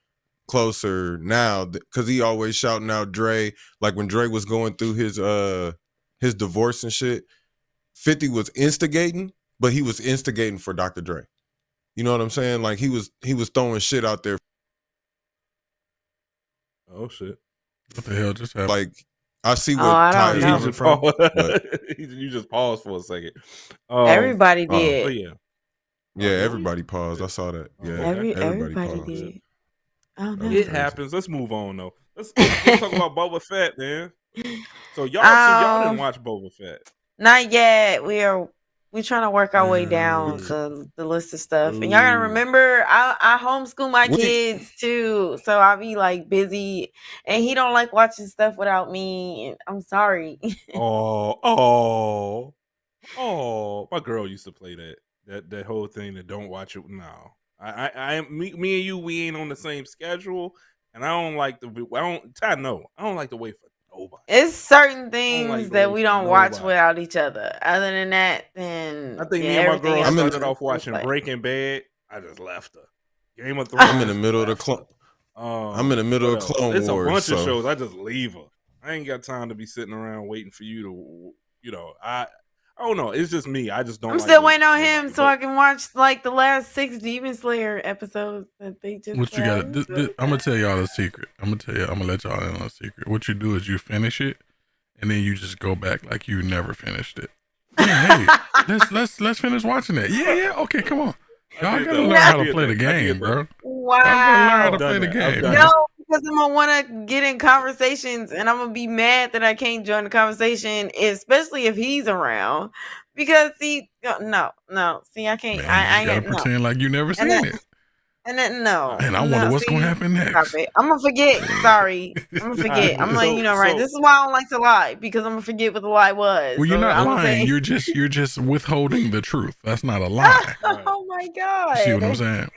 closer now because he always shouting out Dre. Like when Dre was going through his divorce and shit, 50 was instigating, but he was instigating for Dr. Dre. You know what I'm saying? Like he was throwing shit out there. Oh shit! What the hell just happened? Like I see what Ty's coming from. You just paused for a second. Everybody did. Everybody paused. I saw that. Yeah, everybody paused. Did. Oh, no. It happens. Let's move on though. Let's talk about Boba Fett, man. So y'all didn't watch Boba Fett? Not yet. We're trying to work our way down the list of stuff. And y'all gotta remember, I homeschool my kids too. So I'll be like busy, and he don't like watching stuff without me. And I'm sorry. Oh, my girl used to play that whole thing that don't watch it now. Me and you, we ain't on the same schedule, and I don't like I don't like to wait for nobody. It's certain things that we don't watch without each other. Other than that, then I think me and my girl started off watching Breaking Bad. I just left her. Game of Thrones. I'm in the middle of the Clone Wars. It's a bunch of shows. I just leave her. I ain't got time to be sitting around waiting for you to. I don't know. It's just me. I just don't. I'm still waiting on him so I can watch like the last 6 Demon Slayer episodes that they just. What you got? I'm gonna tell y'all a secret. I'm gonna let y'all in on a secret. What you do is you finish it, and then you just go back like you never finished it. Man, hey, let's finish watching that. Yeah. Okay, come on. Y'all gotta learn how to play the game, bro. Wow. Y'all gotta learn how to play the game. No, because I'm gonna want to get in conversations, and I'm gonna be mad that I can't join the conversation, especially if he's around. Because no. See, I can't. Man, I gotta pretend like you never seen it. And then no. And I wonder what's gonna happen next. Stop it. I'm gonna forget. Sorry. I'm gonna forget. I'm letting you know, right? This is why I don't like to lie, because I'm gonna forget what the lie was. Well, you're not lying. You're just withholding the truth. That's not a lie. Oh my God. You see what I'm saying?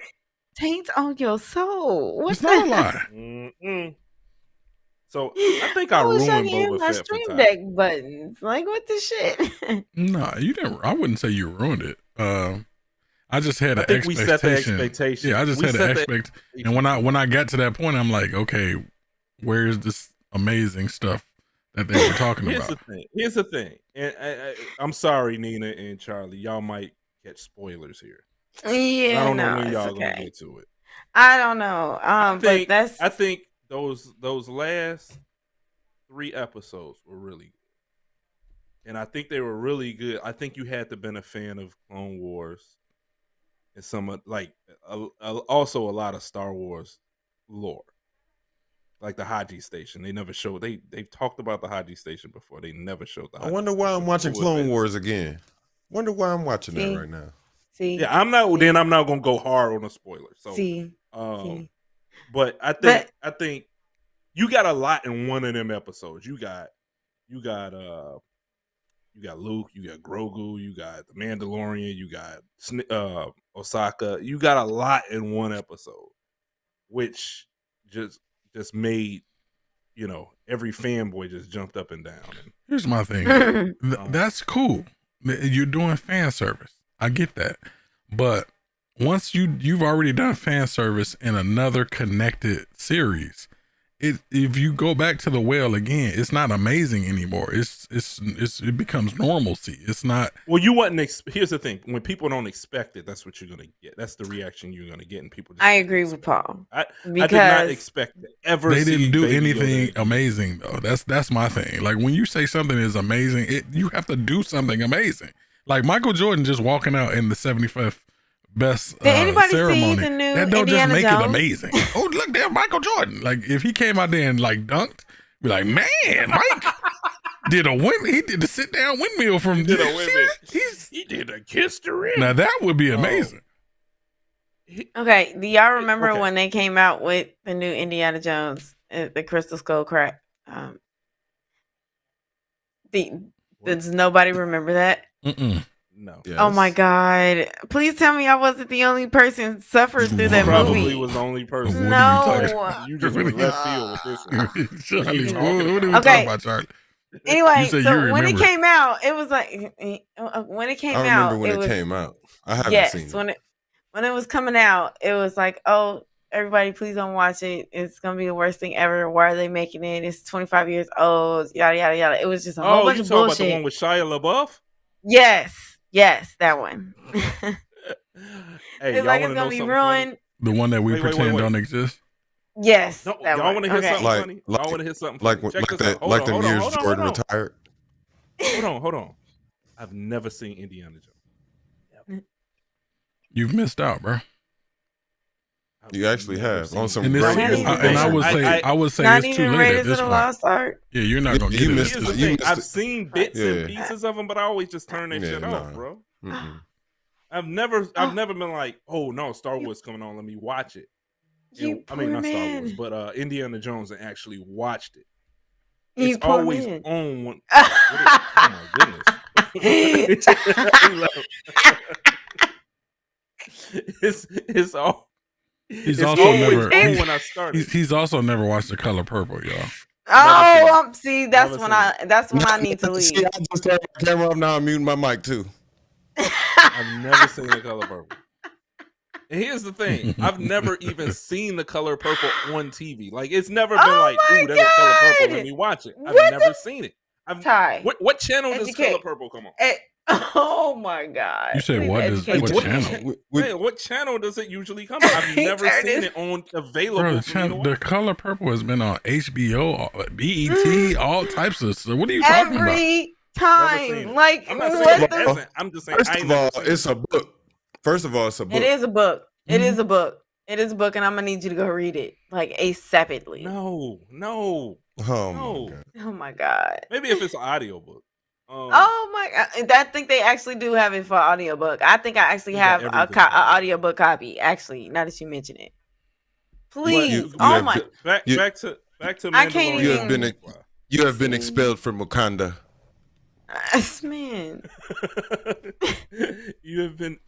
Taint on your soul. It's not a lie. So I think I ruined Boba my Fett stream deck buttons. Like, what the shit? No, you didn't. I wouldn't say you ruined it. I just had an expectation. We set the expectation. Yeah, I just had an expectation. And when I got to that point, I'm like, okay, where's this amazing stuff that they were talking about? Here's the thing. And I'm sorry, Nina and Charlie. Y'all might catch spoilers here. Yeah, I don't know when y'all gonna get to it. I don't know. I think those last 3 episodes were really good, and I think they were really good. I think you had to been a fan of Clone Wars and some also a lot of Star Wars lore, like the Haji Station. They never showed. They've talked about the Haji Station before. They never showed the Haji I wonder why I'm watching Clone Wars again. Wonder why I'm watching that right now. Yeah, I'm not gonna go hard on a spoiler. So, but I think you got a lot in one of them episodes. You got Luke, you got Grogu, you got the Mandalorian, you got Osaka. You got a lot in one episode, which just made every fanboy just jumped up and down. Here's my thing. That's cool. You're doing fan service. I get that. But once you've already done fan service in another connected series, if you go back to the well again, it's not amazing anymore. It becomes normalcy. It's not. Well, you wasn't. Here's the thing: when people don't expect it, that's what you're gonna get. That's the reaction you're gonna get, and people. I agree with Paul. I did not expect to ever. They didn't do anything amazing though. That's my thing. Like when you say something is amazing, you have to do something amazing. Like Michael Jordan just walking out in the 75th best ceremony. That don't just make it amazing. Oh, look, there's Michael Jordan. Like if he came out there and like dunked, be like, man, Mike did a windmill. He did the sit down windmill from. He did a kiss to ring. Now that would be amazing. Okay, do y'all remember when they came out with the new Indiana Jones, the Crystal Skull crack? Does nobody remember that? No. Yes. Oh my God! Please tell me I wasn't the only person suffered through that probably movie. Was the only person. No, you just went left field with this one. Charlie, what are we talking about, Charlie? Anyway, so when it came out, it was like when it came out. I remember when it came out. I haven't seen it. When it was coming out, it was like, oh, everybody, please don't watch it. It's gonna be the worst thing ever. Why are they making it? It's 25 years old. Yada yada yada. It was just a whole bunch of bullshit. About the one with Shia LaBeouf? Yes, that one. Hey, it's like it's gonna be ruined. The one that we pretend don't exist. Yes. No, y'all want to hear something funny? Y'all want to hear something funny? Like the years Jordan retired. Hold on. I've never seen Indiana Jones. You've missed out, bro. You actually have on some and great. And I would say it's too late at this point. Yeah, you're not gonna get it. I've seen bits and pieces of them, but I always just turn that shit off, bro. I've never been like, oh no, Star Wars coming on, let me watch it. I mean, not Star Wars, but Indiana Jones, and actually watched it. It's always on one. Oh my goodness. It's all. He's also never watched The Color Purple, y'all. Oh, see, that's when I need to leave. See, I just turned my camera off. Now I'm muting my mic too. I've never seen The Color Purple. And here's the thing: I've never even seen The Color Purple on TV. Like it's never been like, "Ooh, there's a Color Purple. Let me watch it." I've never seen it. What channel does Color Purple come on? Oh my God! You said what channel? What channel does it usually come on? I've never seen it on available. Bro, The Color Purple has been on HBO, BET, all types of stuff. What are you talking about? Every time, like I'm just saying. First of all, it's a book. It is a book. It is a book. It is a book, and I'm gonna need you to go read it like ASAPidly. No. Oh my God. Oh my God. Maybe if it's an audio book. Oh my god! I think they actually do have it for audiobook. I think I actually have a audiobook copy. Actually, now that you mention it, please. Back to I can't even. You have been expelled from Wakanda. Man, you have been.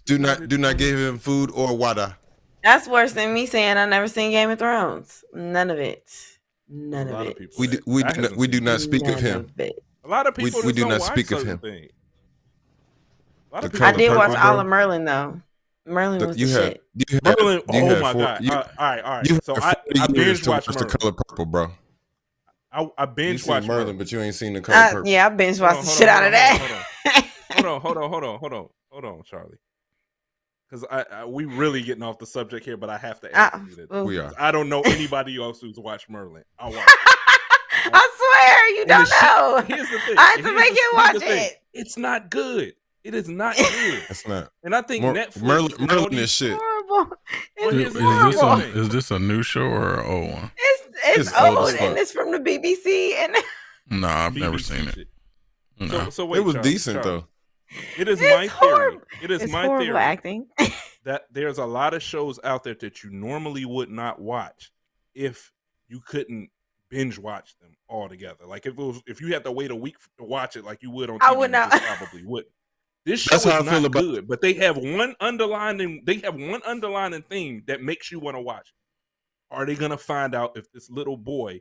Do not give him food or water. That's worse than me saying I never seen Game of Thrones. None of it. None of it. We do not speak of him. A lot of people we do not speak of him. I did watch all of Merlin though. Merlin was the shit. Merlin, oh my god! All right. So I binge watched The Color Purple, bro. I binge watched Merlin, but you ain't seen The Color Purple. Yeah, I binge watched the shit out of that. Hold on, Charlie. Because we really getting off the subject here, but I have to ask you that. We are. I don't know anybody else who's watched Merlin. I'll watch it. I swear, you don't know. Here's the thing. I have to make you watch it. It's not good. It is not good. It's not. And I think Netflix Merlin is shit. Horrible. Is this a new show or an old one? It's old and it's from the BBC. And no, I've never seen it. No. So wait, it was Charlie, decent though. It is my theory. It is my theory acting. that there's a lot of shows out there that you normally would not watch if you couldn't binge watch them all together. Like if you had to wait a week to watch it, like you would on TV, I would not. You probably would. This show is not good, but they have one underlining theme that makes you want to watch it. Are they gonna find out if this little boy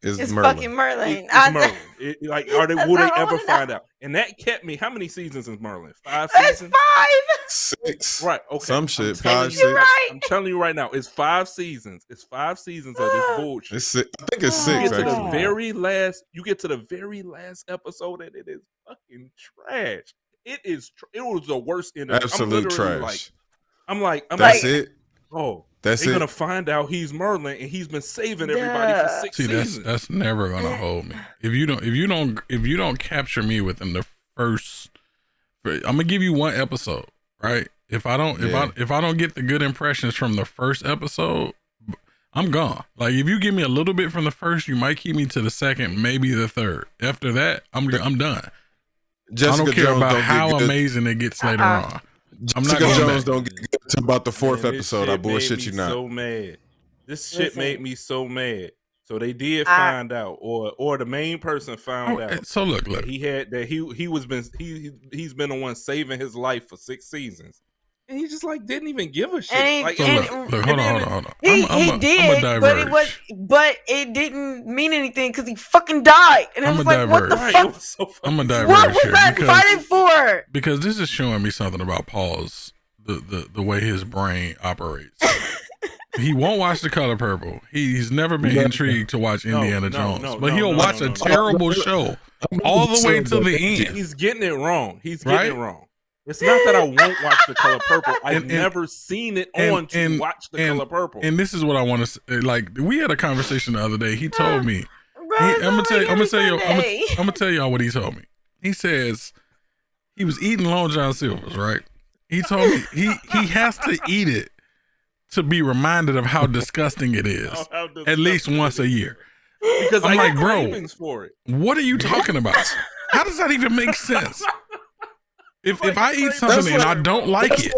is Merlin? Fucking Merlin. Merlin. Will they ever find out? And that kept me. How many seasons is Merlin? 5 seasons? 5. 6. Right. Okay. Some shit. 5, 6. Right. I'm telling you right now, it's 5 seasons. It's 5 seasons of this bullshit. I think it's 6. You get to the very last episode, and it is fucking trash. It was the worst end of it. Absolute trash. That's it. Oh, they're gonna find out he's Merlin, and he's been saving everybody for 6 seasons. That's never gonna hold me. If you don't capture me within the first, I'm gonna give you one episode, right? If I don't get the good impressions from the first episode, I'm gone. Like if you give me a little bit from the first, you might keep me to the second, maybe the third. After that, I'm done. I don't care about how amazing it gets later on. Jessica Jones don't get good to about the 4th episode. I bullshit you not. So mad. This shit made me so mad. So they did find out, or the main person found out. So look, he's been the one saving his life for 6 seasons, and he just didn't even give a shit. Hold on. He did, but it didn't mean anything because he fucking died, and it was like, what the fuck? I'm gonna diverge. What was that fighting for? Because this is showing me something about Paul's the way his brain operates. He won't watch The Color Purple. He's never been intrigued to watch Indiana Jones, but he'll watch a terrible show all the way to the end. He's getting it wrong. He's getting it wrong. It's not that I won't watch The Color Purple. I've never seen it on to watch The Color Purple. And this is what I want to say. Like, we had a conversation the other day. He told me, I'm gonna tell y'all what he told me. He says he was eating Long John Silver's, right? He told me he has to eat it to be reminded of how disgusting it is at least once a year. Because I'm like, bro, for it. What are you talking about? How does that even make sense? If I eat something and I don't like it,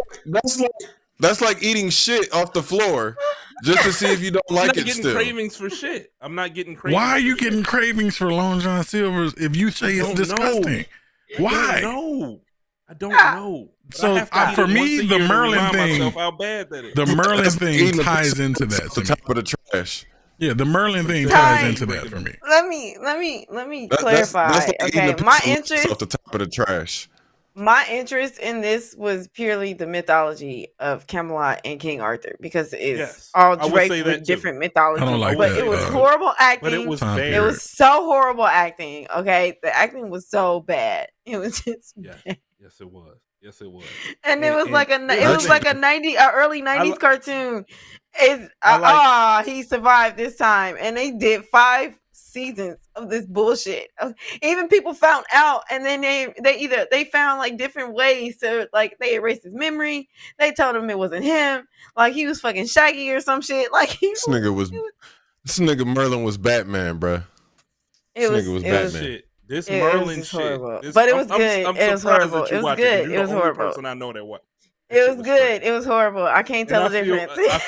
that's like eating shit off the floor just to see if you don't like it still. Cravings for shit. I'm not getting cravings. Why are you getting cravings for Long John Silver's if you say it's disgusting? Why? I don't know. So for me, the Merlin thing, the Merlin thing ties into that. The top of the trash. Yeah, the Merlin thing ties into that for me. Let me clarify. That's like okay, my interest off the top of the trash. My interest in this was purely the mythology of Camelot and King Arthur because it's all draped with different mythology. But it was horrible acting. But it was bad. It was so horrible acting. Okay, the acting was so bad. It was just bad. Yes, it was. Yes, it was. And it was like a early 90s cartoon. He survived this time, and they did 5 seasons of this bullshit. Even people found out, and then they found like different ways to they erased his memory. They told him it wasn't him, like he was fucking Shaggy or some shit. Like this nigga Merlin was Batman, bruh. This nigga was Batman. This Merlin was shit. horrible. This, but it was good. It was horrible. It was good. It was horrible. Person I know that what. It was good. It was horrible. I can't tell the difference.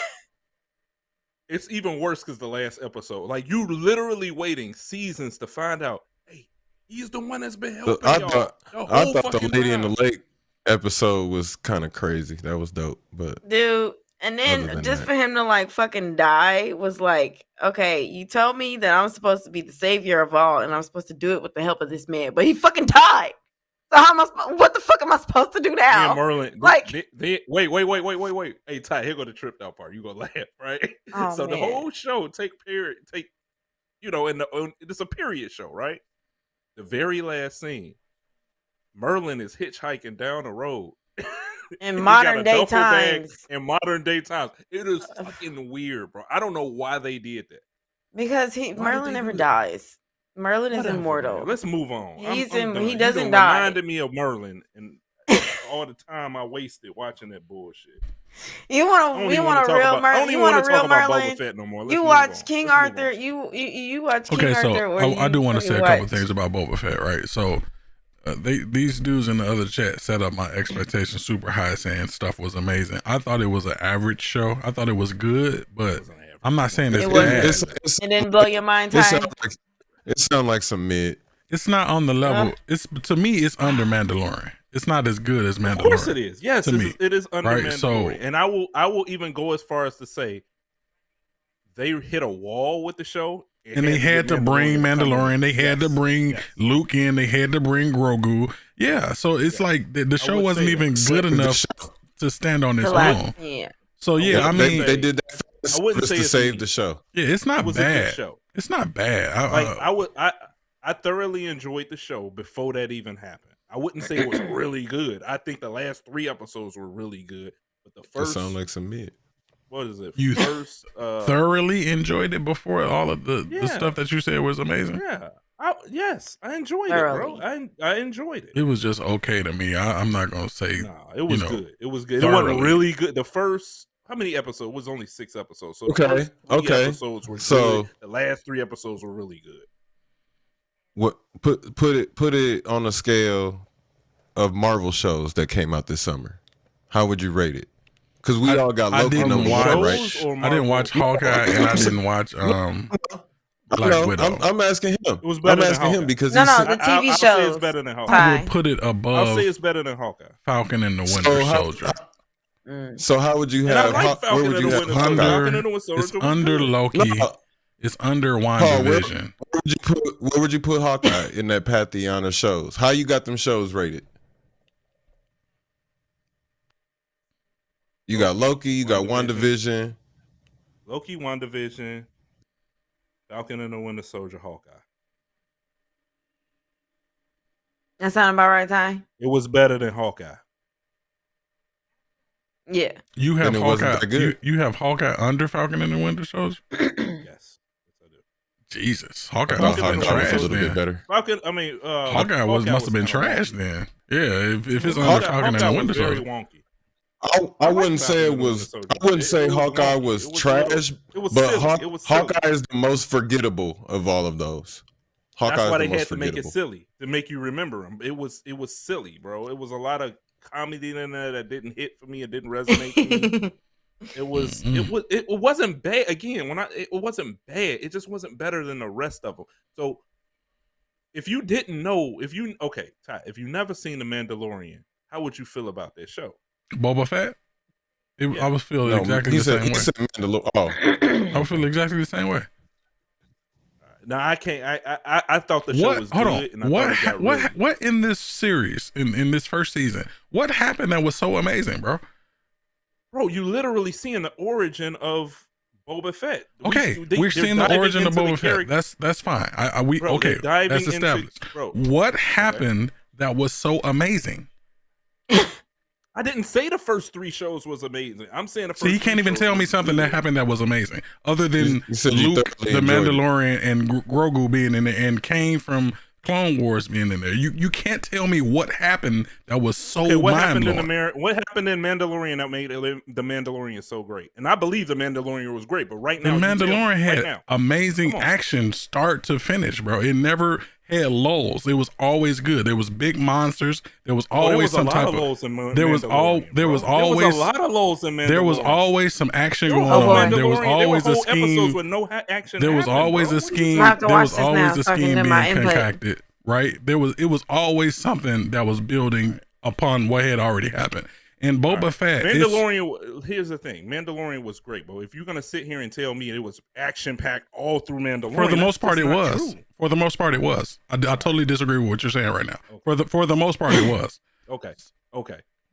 It's even worse because the last episode, like you literally waiting seasons to find out. Hey, he's the one that's been helping y'all. I thought the Lady in the Lake episode was kind of crazy. That was dope, but dude. And then just for him to like fucking die was like, okay, you told me that I'm supposed to be the savior of all, and I'm supposed to do it with the help of this man, but he fucking died. So how am I? What the fuck am I supposed to do now? Yeah, Merlin. Like, wait. Hey, Ty, here go the tripped out part. You gonna laugh, right? Oh, so man. the whole show it's a period show, right? The very last scene, Merlin is hitchhiking down the road. In modern day times. In modern day times. It is fucking weird, bro. I don't know why they did that. Because Merlin never dies. Merlin is immortal. Man. Let's move on. He doesn't die. Reminded me of Merlin and all the time I wasted watching that bullshit. You want a real Merlin? I don't even want to talk about Boba Fett no more. You watch King Arthur. You watch King Arthur. Okay, so I do want to say a couple things about Boba Fett, right? So these dudes in the other chat set up my expectations super high, saying stuff was amazing. I thought it was an average show. I thought it was good, but I'm not saying it's bad. It didn't blow your mind, Ty? It sounds like some mid. It's not on the level. To me, it's under Mandalorian. It's not as good as Mandalorian. Of course it is. Yes, it is under right? Mandalorian. So, and I will even go as far as to say they hit a wall with the show. And they had to bring Mandalorian. They had to bring Luke in. They had to bring Grogu. Yeah, so it's like the show wasn't even good enough to stand on its own. Yeah. So yeah, I mean, they did that. I wouldn't say to save the show. Yeah, it's not bad. It's not bad. I thoroughly enjoyed the show before that even happened. I wouldn't say it was really good. I think the last 3 episodes were really good, but the first sound like some mid. What is it? You thoroughly enjoyed it before all of the stuff that you said was amazing. Yeah. I enjoyed it, bro. I enjoyed it. It was just okay to me. I'm not gonna say. No, it was good. It was good. It wasn't really good. The first. How many episodes? It was only 6 episodes. So the first 3 episodes were good. The last 3 episodes were really good. What put it on a scale of Marvel shows that came out this summer? How would you rate it? Because we all got Loki number 1, right? I didn't watch Hawkeye and I didn't watch Black Widow. I'm asking him. It was better I'm asking him because the TV show. I'll say it's better than Hawkeye. I would put it above. I'll say it's better than Hawkeye. Falcon and the Winter Soldier. So how would you have? Where would you have it's under Loki. No. It's under WandaVision. Where would you put Hawkeye in that pantheon of shows? How you got them shows rated? You got Loki. You got WandaVision. Loki, WandaVision, Falcon and the Winter Soldier, Hawkeye. That sound about right, Ty? It was better than Hawkeye. Yeah. You have Hawkeye. You have Hawkeye under Falcon and the Winter Soldier? Yes, I do. Jesus, Hawkeye must have been trash. A little bit better. Falcon, I mean, Hawkeye must have been trash then. Yeah, if it's under Falcon and the Winter Soldier. Very wonky. I wouldn't say it was. I wouldn't say Hawkeye was trash, but Hawkeye is the most forgettable of all of those. That's why they had to make it silly to make you remember him. It was silly, bro. It was a lot of comedy in there that didn't hit for me. It didn't resonate for me. It wasn't bad. Again, it wasn't bad. It just wasn't better than the rest of them. So if you didn't know, Ty, if you never seen The Mandalorian, how would you feel about that show? Boba Fett? I was feeling exactly the same way. I was feeling exactly the same way. No, I can't. I thought the show was good. And what in this series, in this first season, what happened that was so amazing, bro? Bro, you literally seeing the origin of Boba Fett. Okay, we're seeing the origin of Boba Fett. That's fine. That's established. What happened that was so amazing? I didn't say the first 3 shows was amazing. I'm saying the first. So you can't even tell me something that happened that was amazing, other than Luke, the Mandalorian, and Grogu being in there, and came from Clone Wars being in there. You can't tell me what happened that was so mind-blowing. What happened in Mandalorian that made the Mandalorian so great? And I believe the Mandalorian was great, but right now the Mandalorian had amazing action start to finish, bro. It never had lulls. It was always good. There was big monsters. There was always some type of there was a lot of lulls in Mandalorian. There was always some action going on. There was always a scheme. With no action. There was always a scheme. There was always a scheme being concocted. Right? It was always something that was building upon what had already happened. And Boba Fett. Mandalorian. Here's the thing. Mandalorian was great, but if you're gonna sit here and tell me it was action packed all through Mandalorian, for the most part, it was. For the most part, it was. I totally disagree with what you're saying right now. Okay. For the most part, it was. Okay.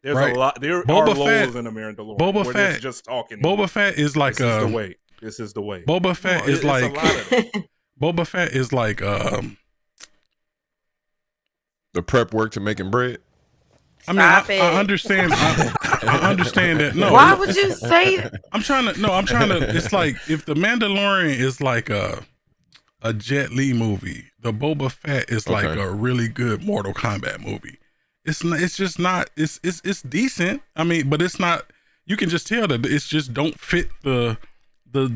There's a lot. There are lulls in the Mandalorian. Boba Fett just talking. Boba Fett is like this is the way. This is the way. Boba Fett is like. Boba Fett is like. The prep work to making bread. I mean, I understand. I understand that. No, why would you say that? I'm trying to. It's like if the Mandalorian is like a Jet Li movie, the Boba Fett is like a really good Mortal Kombat movie. It's just not. It's decent. I mean, but it's not. You can just tell that it's just don't fit the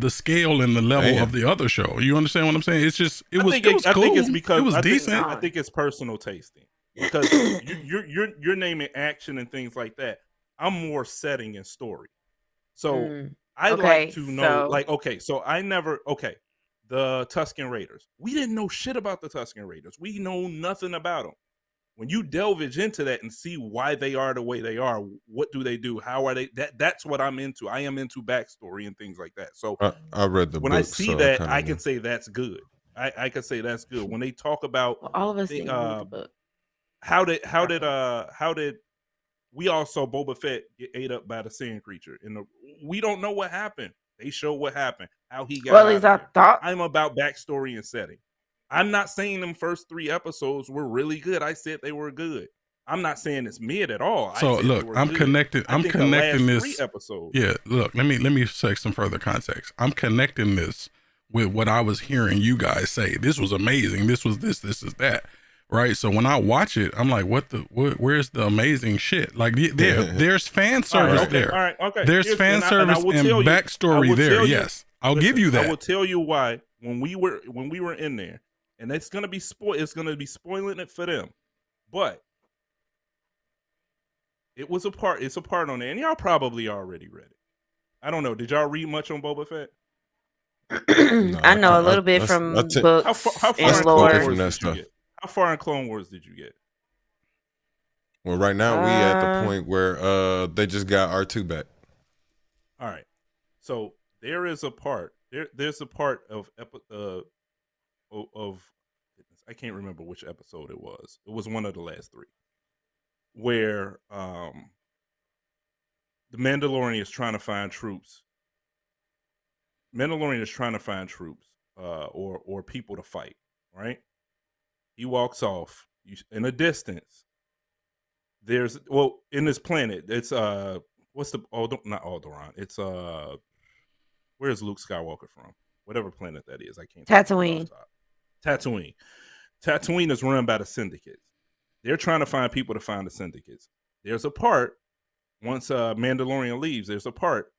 scale and the level of the other show. You understand what I'm saying? It's just it was cool. I think it's because it was decent. I think it's personal tasting. Because you're naming action and things like that. I'm more setting and story. So I like to know, the Tusken Raiders. We didn't know shit about the Tusken Raiders. We know nothing about them. When you delve into that and see why they are the way they are, what do they do? How are they? That's what I'm into. I am into backstory and things like that. So I read the when book, I see that, I can say that's good. I can say that's good. When they talk about all of us didn't read the book. How did we all saw Boba Fett get ate up by the sand creature? We don't know what happened. They show what happened, how he got. Well, at least I thought. I'm about backstory and setting. I'm not saying them first 3 episodes were really good. I said they were good. I'm not saying it's mid at all. So look, I'm connecting this. 3 episodes. Yeah, look, let me say some further context. I'm connecting this with what I was hearing you guys say. This was amazing. This was this is that. Right, so when I watch it, I'm like, where's the amazing shit? Like, there's fan service there. All right, okay. There's fan service and backstory there. Yes, I'll give you that. I will tell you why when we were in there, and it's gonna be It's gonna be spoiling it for them, but it was a part. It's a part on there, and y'all probably already read it. I don't know. Did y'all read much on Boba Fett? No, I know a little bit from books how far and lore. How far in Clone Wars did you get? Well, right now we at the point where they just got R2 back. All right. So there is a part. There's a part of I can't remember which episode it was. It was one of the last 3 where the Mandalorian is trying to find troops. Mandalorian is trying to find troops or people to fight, right? He walks off. In a distance, in this planet, it's not Alderaan. It's where's Luke Skywalker from? Whatever planet that is, I can't. Tatooine. Tatooine is run by the syndicates. They're trying to find people to find the syndicates. There's a part once Mandalorian leaves. There's a part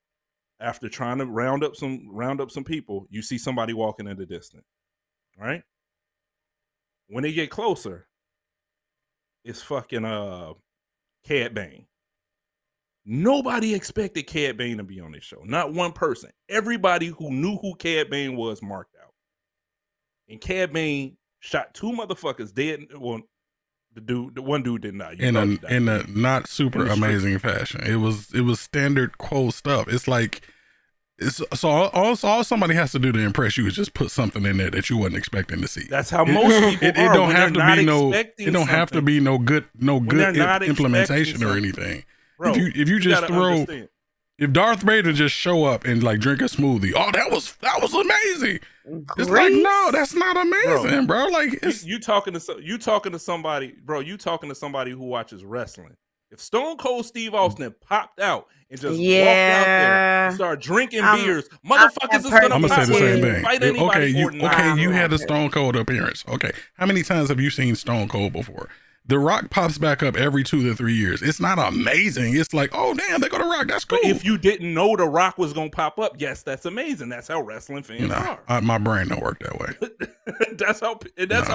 after trying to round up some people. You see somebody walking in the distance, right? When they get closer, it's fucking Cad Bane. Nobody expected Cad Bane to be on this show. Not one person. Everybody who knew who Cad Bane was marked out. And Cad Bane shot 2 motherfuckers dead. Well, the one dude did not. In a not super amazing fashion. It was standard quo stuff. It's like all somebody has to do to impress you is just put something in there that you wasn't expecting to see. That's how most people it don't have to be no. It don't have to be no good implementation or anything. Bro, if you just throw, understand. If Darth Vader just show up and like drink a smoothie, that was amazing. It's like, no, that's not amazing, bro. Like you talking to somebody, bro. You talking to somebody who watches wrestling. If Stone Cold Steve Austin popped out and just walked out there and started drinking beers, motherfuckers is gonna say the same thing. Fight anybody you had a Stone Cold appearance. Okay, how many times have you seen Stone Cold before? The Rock pops back up every 2 to 3 years. It's not amazing. It's like, oh damn, they go to Rock. That's cool. But if you didn't know The Rock was gonna pop up, yes, that's amazing. That's how wrestling fans are. My brain don't work that way. That's how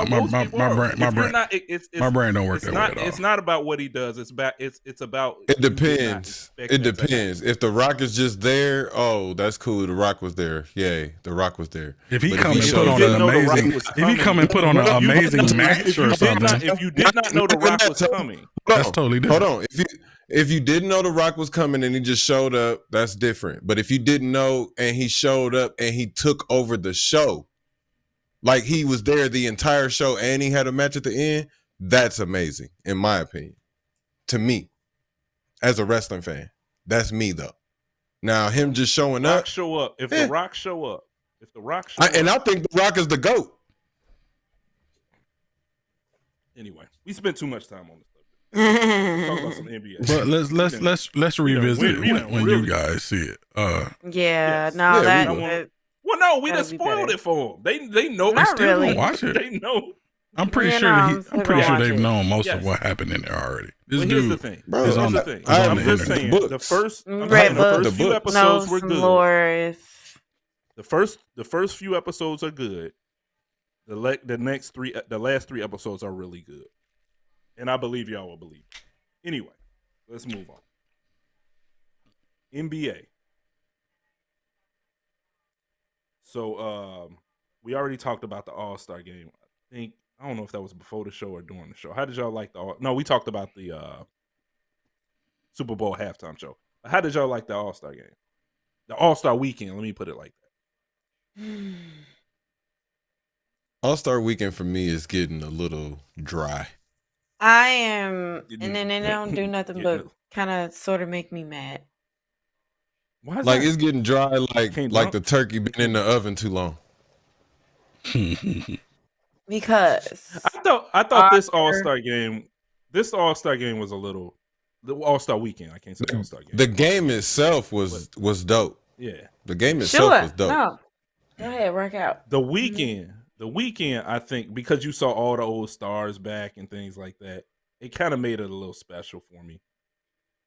most people are. My brain don't work that way at all. It's not about what he does. It's about. It depends. It depends. If The Rock is just there, oh, that's cool. The Rock was there. Yay, The Rock was there. If he come and put on an amazing, match or something. If you did not know The Rock was coming, that's totally different. Hold on. If you didn't know The Rock was coming and he just showed up, that's different. But if you didn't know and he showed up and he took over the show, like he was there the entire show and he had a match at the end, that's amazing, in my opinion. To me, as a wrestling fan, that's me though. Now him just showing up, show up. If The Rock show up, and I think The Rock is the GOAT. Anyway, we spent too much time on this. Let's talk about some NBA. But let's revisit it when you guys see it. We done spoiled it for them. They know. Not really. Watch it. They know. I'm pretty sure they've known most of what happened in there already. This dude the thing. is on the the I'm just saying the first few episodes were good. The first few episodes are good. The last three episodes are really good. And I believe y'all will believe it. Anyway, let's move on. NBA. So we already talked about the All-Star game. I don't know if that was before the show or during the show. How did y'all like No, we talked about the Super Bowl halftime show. How did y'all like the All-Star game? The All-Star weekend, let me put it like that. All-Star weekend for me is getting a little dry. I am, and then they don't do nothing but kind of sort of make me mad. Why is like that? It's getting dry, like the turkey been in the oven too long. Because I thought this All-Star game was a little the All-Star weekend. I can't say All-Star game. The game itself was dope. Yeah, the game itself was dope. No, go ahead, work out. The weekend, I think, because you saw all the old stars back and things like that, it kind of made it a little special for me.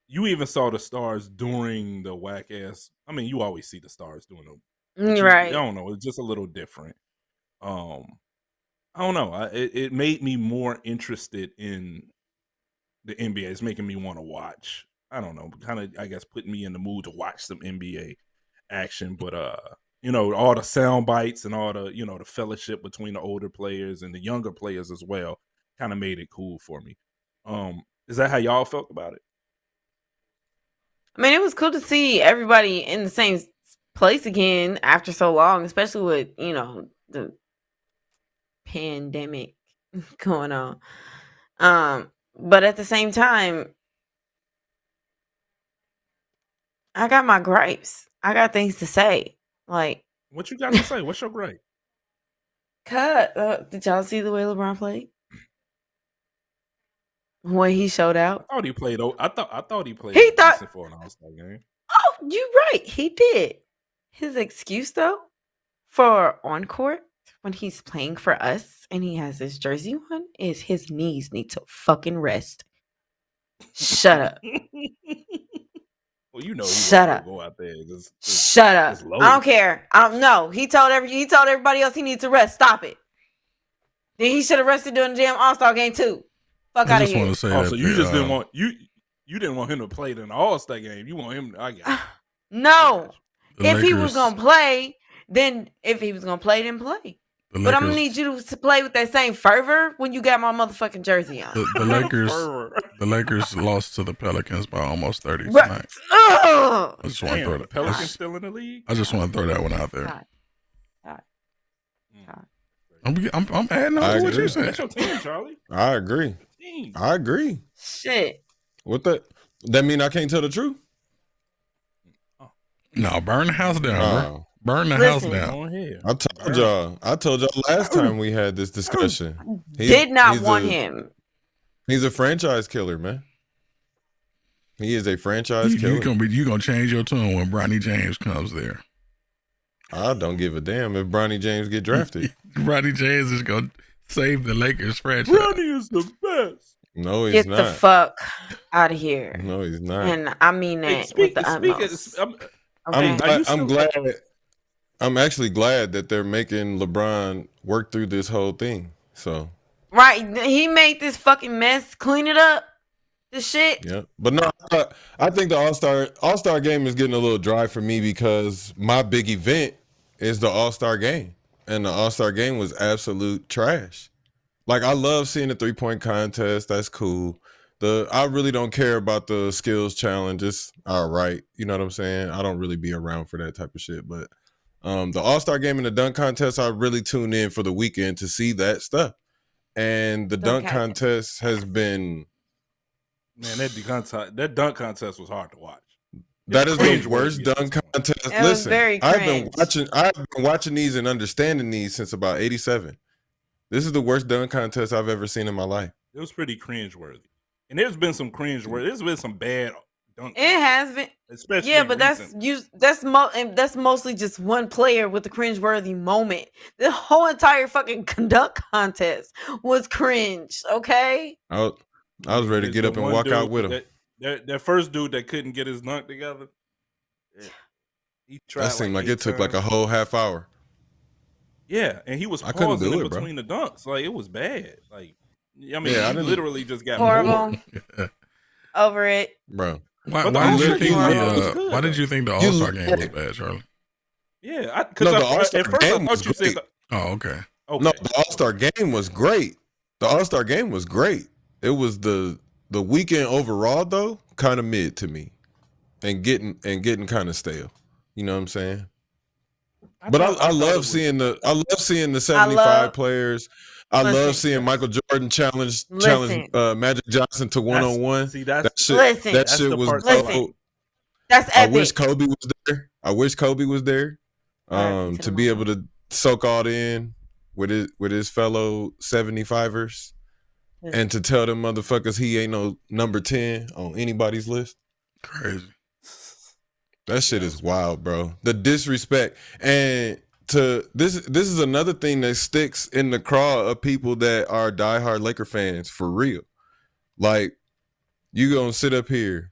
You even saw the stars during the whack ass. I mean, you always see the stars doing them, right? I don't know. It's just a little different. I don't know. It made me more interested in the NBA. It's making me want to watch. I don't know. Kind of, I guess, putting me in the mood to watch some NBA action. But all the sound bites and all the the fellowship between the older players and the younger players as well kind of made it cool for me. Is that how y'all felt about it? I mean, it was cool to see everybody in the same place again after so long, especially with the pandemic going on. But at the same time, I got my gripes. I got things to say. Like, what you got to say? What's your gripe? Did y'all see the way LeBron played? When he showed out, I thought he played. I thought he played. He thought for an All-Star game. Oh, you're right. He did. His excuse though for on court when he's playing for us and he has his jersey on is his knees need to fucking rest. Shut up. Well, he shut up. Go out there. Shut up. I don't care. I don't know. He told everybody else he needs to rest. Stop it. Then he should have rested during the damn All-Star game too. Fuck out of here. So you just didn't want you didn't want him to play in the All-Star game. You want him to, no. If he was gonna play, then then play. But I'm gonna need you to play with that same fervor when you got my motherfucking jersey on. The Lakers lost to the Pelicans by almost 30 tonight. I just want to throw that. Pelicans still in the league. I just want to throw that one out there. I'm adding on to what you said. That's your team, Charlie. I agree. Shit. What that mean? I can't tell the truth? No, burn the house down, bro. Burn the house down. I told y'all last time we had this discussion. Did not want him. He's a franchise killer, man. He is a franchise killer. You gonna change your tune when Bronny James comes there. I don't give a damn if Bronny James get drafted. Bronny James is gonna save the Lakers franchise. Bronny is the best. No, he's Get not. the fuck out of here. No, he's not. And I mean that with the utmost. I'm glad. I'm actually glad that they're making LeBron work through this whole thing. So right, he made this fucking mess. Clean it up. The shit. Yeah, but no, I think the All-Star game is getting a little dry for me because my big event is the All-Star game, and the All-Star game was absolute trash. Like, I love seeing the 3-point contest. That's cool. I really don't care about the skills challenge. It's all right. You know what I'm saying? I don't really be around for that type of shit. But the All-Star game and the dunk contest, I really tune in for the weekend to see that stuff. And the dunk contest has been... Man, that dunk contest was hard to watch. That is the worst dunk contest. Listen, I've been watching these and understanding these since about 87. This is the worst dunk contest I've ever seen in my life. It was pretty cringeworthy. And there's been some cringeworthy. There's been some bad dunk. It has been. Especially but recently. that's mostly just one player with the cringeworthy moment. The whole entire fucking dunk contest was cringe, okay? I was ready to get up and walk out with him. That first dude that couldn't get his dunk together. He tried. That seemed like it took like a whole half hour. Yeah, and he was pausing in between the dunks. Like, it was bad. Like, I mean, he literally just got horrible. Over it, bro. Why did you think the All-Star game was bad, Charlie? Yeah, because at first I thought you said. Oh, okay. No, the All-Star game was great. The All-Star game was great. It was the weekend overall though, kind of mid to me, and getting kind of stale. You know what I'm saying? I love seeing the 75 players. I love seeing Michael Jordan challenge Magic Johnson to 1-on-1. See, that shit was dope. That's epic. I wish Kobe was there. To be able to soak all in with his fellow 75ers. And to tell them motherfuckers he ain't no number 10 on anybody's list. Crazy. That shit is wild, bro. The disrespect. And this is another thing that sticks in the craw of people that are diehard Laker fans for real. Like, you gonna sit up here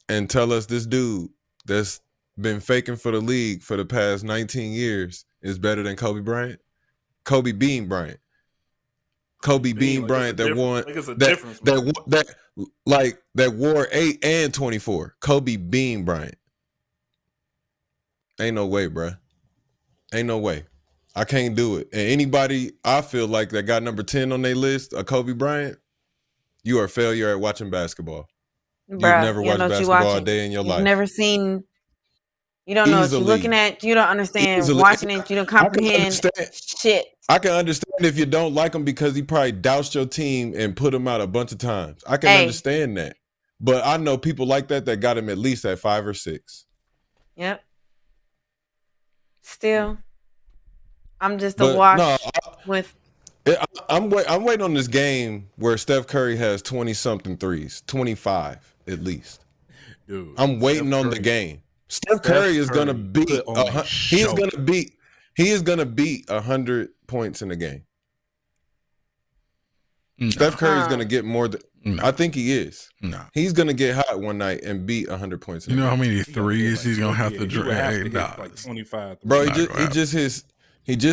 and tell us this dude that's been faking for the league for the past 19 years is better than Kobe Bryant? Kobe Bean Bryant. Kobe Bean Bryant that won that wore 8 and 24. Kobe Bean Bryant. Ain't no way, bruh. Ain't no way. I can't do it. And anybody I feel like that got number 10 on their list, a Kobe Bryant, you are a failure at watching basketball. You've never watched basketball a day in your life. You've never seen. You don't know what you're looking at. You don't understand watching it. You don't comprehend shit. I can understand if you don't like him because he probably doused your team and put him out a bunch of times. I can understand that. But I know people like that got him at least at 5 or 6. Yep. Still, I'm just a watch with. I'm waiting on this game where Steph Curry has 20-something threes, 25 at least. Dude, I'm waiting on the game. Steph Curry is gonna beat. He is gonna beat 100 points in the game. No. Steph Curry is gonna get more than. No. I think he is. No, he's gonna get hot one night and beat 100 points. You know how many threes he's gonna have to drag? Like 25. Bro, he just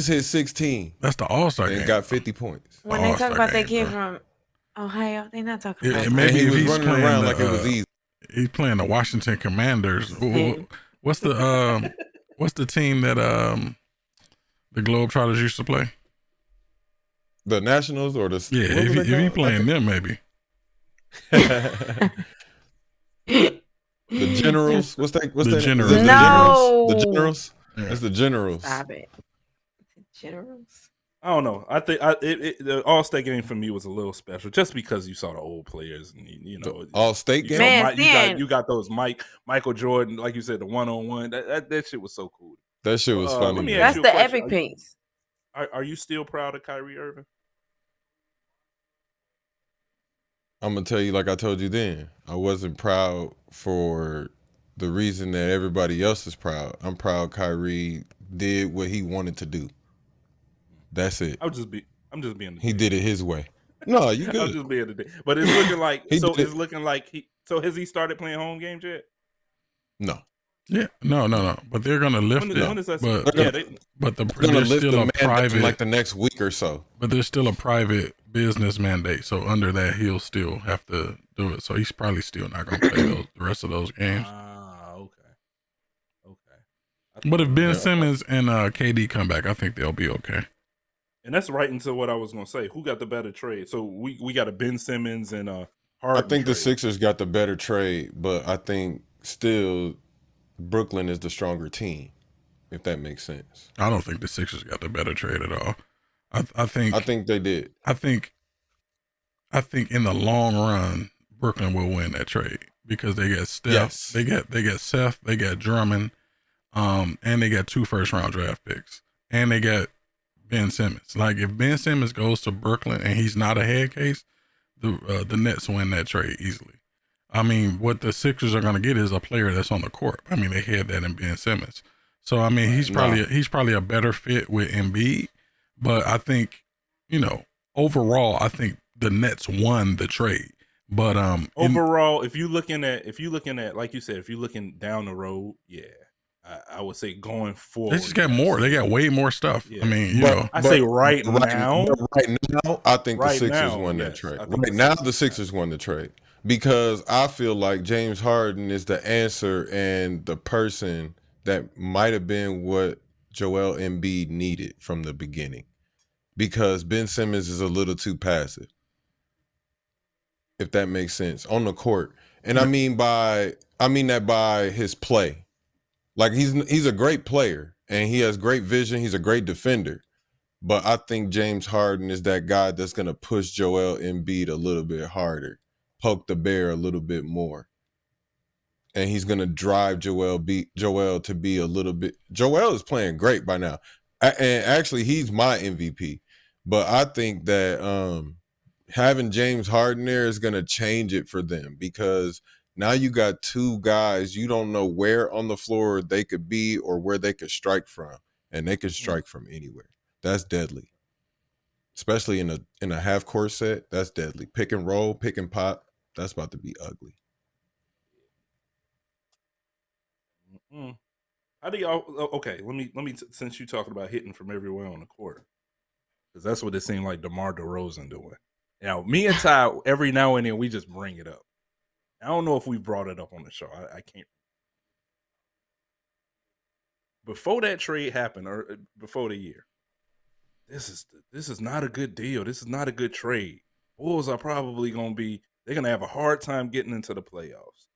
hit 16. That's the All-Star game. And got 50 points. When they talk about that kid from Ohio, they're not talking about. Maybe he was running around like it was easy. He's playing the Washington Commanders. What's the team that the Globetrotters used to play? The Nationals or the if he playing them, maybe. The Generals. What's that? The Generals. No. The Generals. Yeah. That's the Generals. Stop it. The Generals. I don't know. I think the All-State game for me was a little special just because you saw the old players. And, the All-State game? Man, you got those Michael Jordan, like you said, the 1-on-1. That shit was so cool. That shit was funny. That's the epic piece. Are you still proud of Kyrie Irving? I'm going to tell you like I told you then. I wasn't proud for the reason that everybody else is proud. I'm proud Kyrie did what he wanted to do. That's it. I'm just being. He did it his way. No, you good. I'm just being today. But it's looking like it's looking like so has he started playing home games yet? No. Yeah, no. But they're gonna lift it. When is that? But they're gonna lift still the private in like the next week or so. But there's still a private business mandate. So under that, he'll still have to do it. So he's probably still not gonna play the rest of those games. Okay. But if Ben Simmons and KD come back, I think they'll be okay. And that's right into what I was gonna say. Who got the better trade? So we got a Ben Simmons and a I Harden. think trade. The Sixers got the better trade, but I think still Brooklyn is the stronger team, if that makes sense. I don't think the Sixers got the better trade at all. I think they did. I think in the long run, Brooklyn will win that trade because they get Steph, Yes. they get Seth, they got Drummond, and they got 2 first-round draft picks, and they got Ben Simmons. Like if Ben Simmons goes to Brooklyn and he's not a head case, the Nets win that trade easily. I mean, what the Sixers are going to get is a player that's on the court. I mean, they had that in Ben Simmons. So I mean, he's probably a better fit with Embiid. But I think, overall, I think the Nets won the trade. But overall, if you're looking at like you said, if you're looking down the road, yeah, I would say going forward. They just got more. They got way more stuff. Yeah. I mean, I say right now, I think the Sixers won that trade. Right now, the Sixers won the trade because I feel like James Harden is the answer and the person that might have been what Joel Embiid needed from the beginning, because Ben Simmons is a little too passive, if that makes sense, on the court. And I mean that by his play. Like he's a great player and he has great vision. He's a great defender. But I think James Harden is that guy that's going to push Joel Embiid a little bit harder, poke the bear a little bit more. And he's going to drive Joel to be a little bit. Joel is playing great by now. And actually, he's my MVP. But I think that having James Harden there is going to change it for them, because now you got 2 guys, you don't know where on the floor they could be or where they could strike from. And they can strike from anywhere. That's deadly. Especially in a half-court set, that's deadly. Pick and roll, pick and pop, that's about to be ugly. How do y'all? Okay, let me. Since you talking about hitting from everywhere on the court, because that's what it seemed like DeMar DeRozan doing. Now, me and Ty, every now and then we just bring it up. I don't know if we brought it up on the show. I can't. Before that trade happened, or before the year, this is not a good deal. This is not a good trade. Bulls are probably going to be. They're going to have a hard time getting into the playoffs.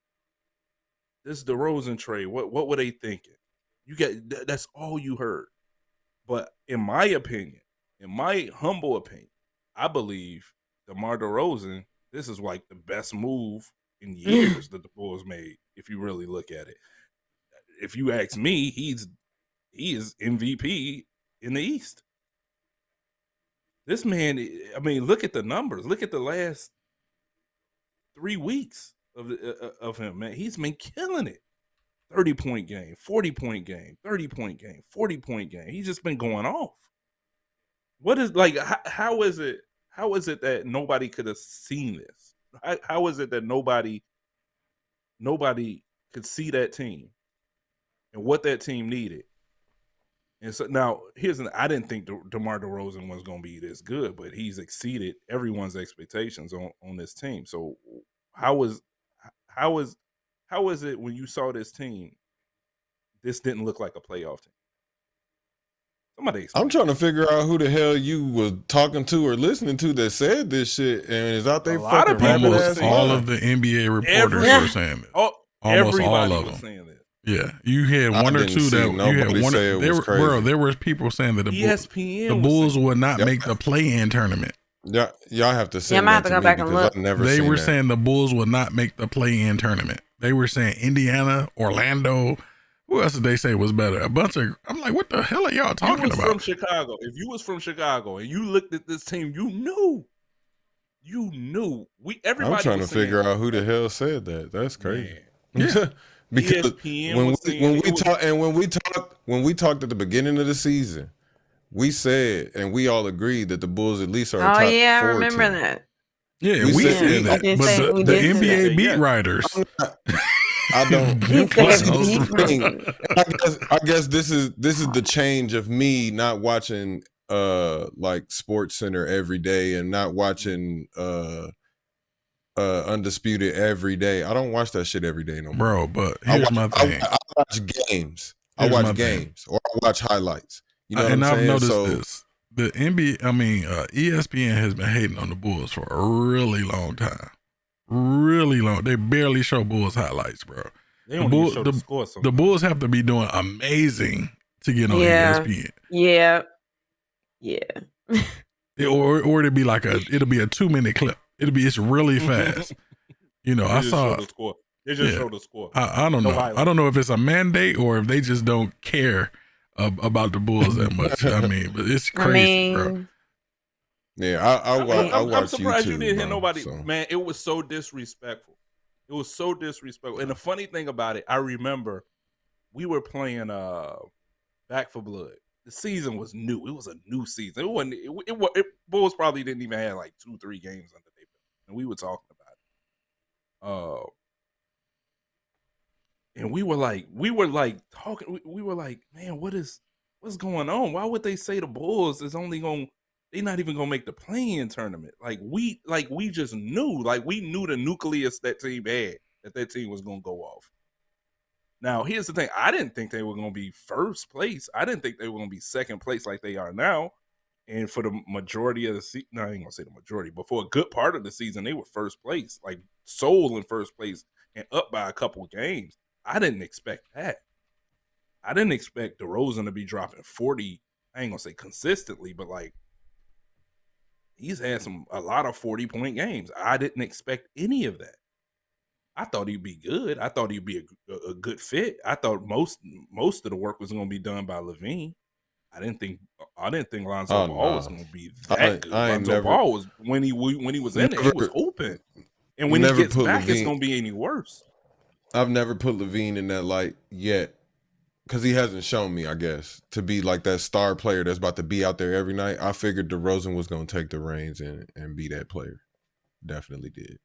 This DeRozan trade, what were they thinking? That's all you heard. But in my opinion, in my humble opinion, I believe DeMar DeRozan, this is like the best move in years that the Bulls made, if you really look at it. If you ask me, he is MVP in the East. This man, I mean, look at the numbers. Look at the last 3 weeks of him, man. He's been killing it. 30-point game, 40-point game, 30-point game, 40-point game. He's just been going off. What is like? How is it? How is it that nobody could have seen this? How is it that nobody could see that team and what that team needed? And so now I didn't think DeMar DeRozan was going to be this good, but he's exceeded everyone's expectations on this team. So how is it when you saw this team, this didn't look like a playoff team? Somebody explain. I'm trying to figure out who the hell you was talking to or listening to that said this shit and is out there fucking rapping ass. All of the NBA reporters were saying this. Almost all of them. Saying this. Yeah, you had one or two that you had one. There were people saying that the Bulls would not make the play-in tournament. Yeah, y'all have to say. I'm gonna have to go back and look. They were saying the Bulls would not make the play-in tournament. They were saying Indiana, Orlando. Who else did they say was better? A bunch of. I'm like, what the hell are y'all talking about? From Chicago. If you was from Chicago and you looked at this team, you knew. Everybody. I'm trying to figure out who the hell said that. That's crazy. Yeah. Because when we talked at the beginning of the season, we said and we all agreed that the Bulls at least are a Oh top yeah, I 4 remember team. that. Yeah, We we said- said we- that. did But say- the we did say NBA that. beat Yeah. writers. I don't. He said Clowns. I guess this is the change of me not watching like Sports Center every day and not watching Undisputed every day. I don't watch that shit every day no more. Bro, but here's my thing. I watch games. I Here's my watch thing. games or I watch highlights. You know what And I'm I've saying? noticed So this. The NBA, ESPN has been hating on the Bulls for a really long time. Really long. They barely show Bulls highlights, bro. They don't even show the score. The Bulls have to be doing amazing to get on ESPN. Yeah. Or it'll be like it'll be a 2-minute clip. It's really fast. You know, I saw the score. They just show the score. I don't know. I don't know if it's a mandate or if they just don't care about the Bulls that much. I mean, but it's crazy, bro. Yeah, I'm surprised YouTube, you didn't hear nobody. so. Man, it was so disrespectful. It was so disrespectful. And the funny thing about it, I remember we were playing Back for Blood. The season was new. It was a new season. It wasn't. Bulls probably didn't even have like 2-3 games under their belt, and we were talking about it. And we were like talking. We were like, man, what's going on? Why would they say the Bulls is only going? They're not even gonna make the play-in tournament. We just knew. Like we knew the nucleus that team had, that team was gonna go off. Now here's the thing: I didn't think they were gonna be first place. I didn't think they were gonna be second place like they are now. And for the majority of the season, no, I ain't gonna say the majority, but for a good part of the season, they were first place, like sole in first place and up by a couple games. I didn't expect that. I didn't expect DeRozan to be dropping 40. I ain't gonna say consistently, but like he's had a lot of 40-point games. I didn't expect any of that. I thought he'd be good. I thought he'd be a good fit. I thought most of the work was gonna be done by Levine. I didn't think Lonzo Ball was gonna be that good. Lonzo Ball was when he was in there, he was open. And when he gets back, it's gonna be any worse. I've never put Levine in that light yet. Because he hasn't shown me, I guess, to be like that star player that's about to be out there every night. I figured DeRozan was going to take the reins and be that player. Definitely did.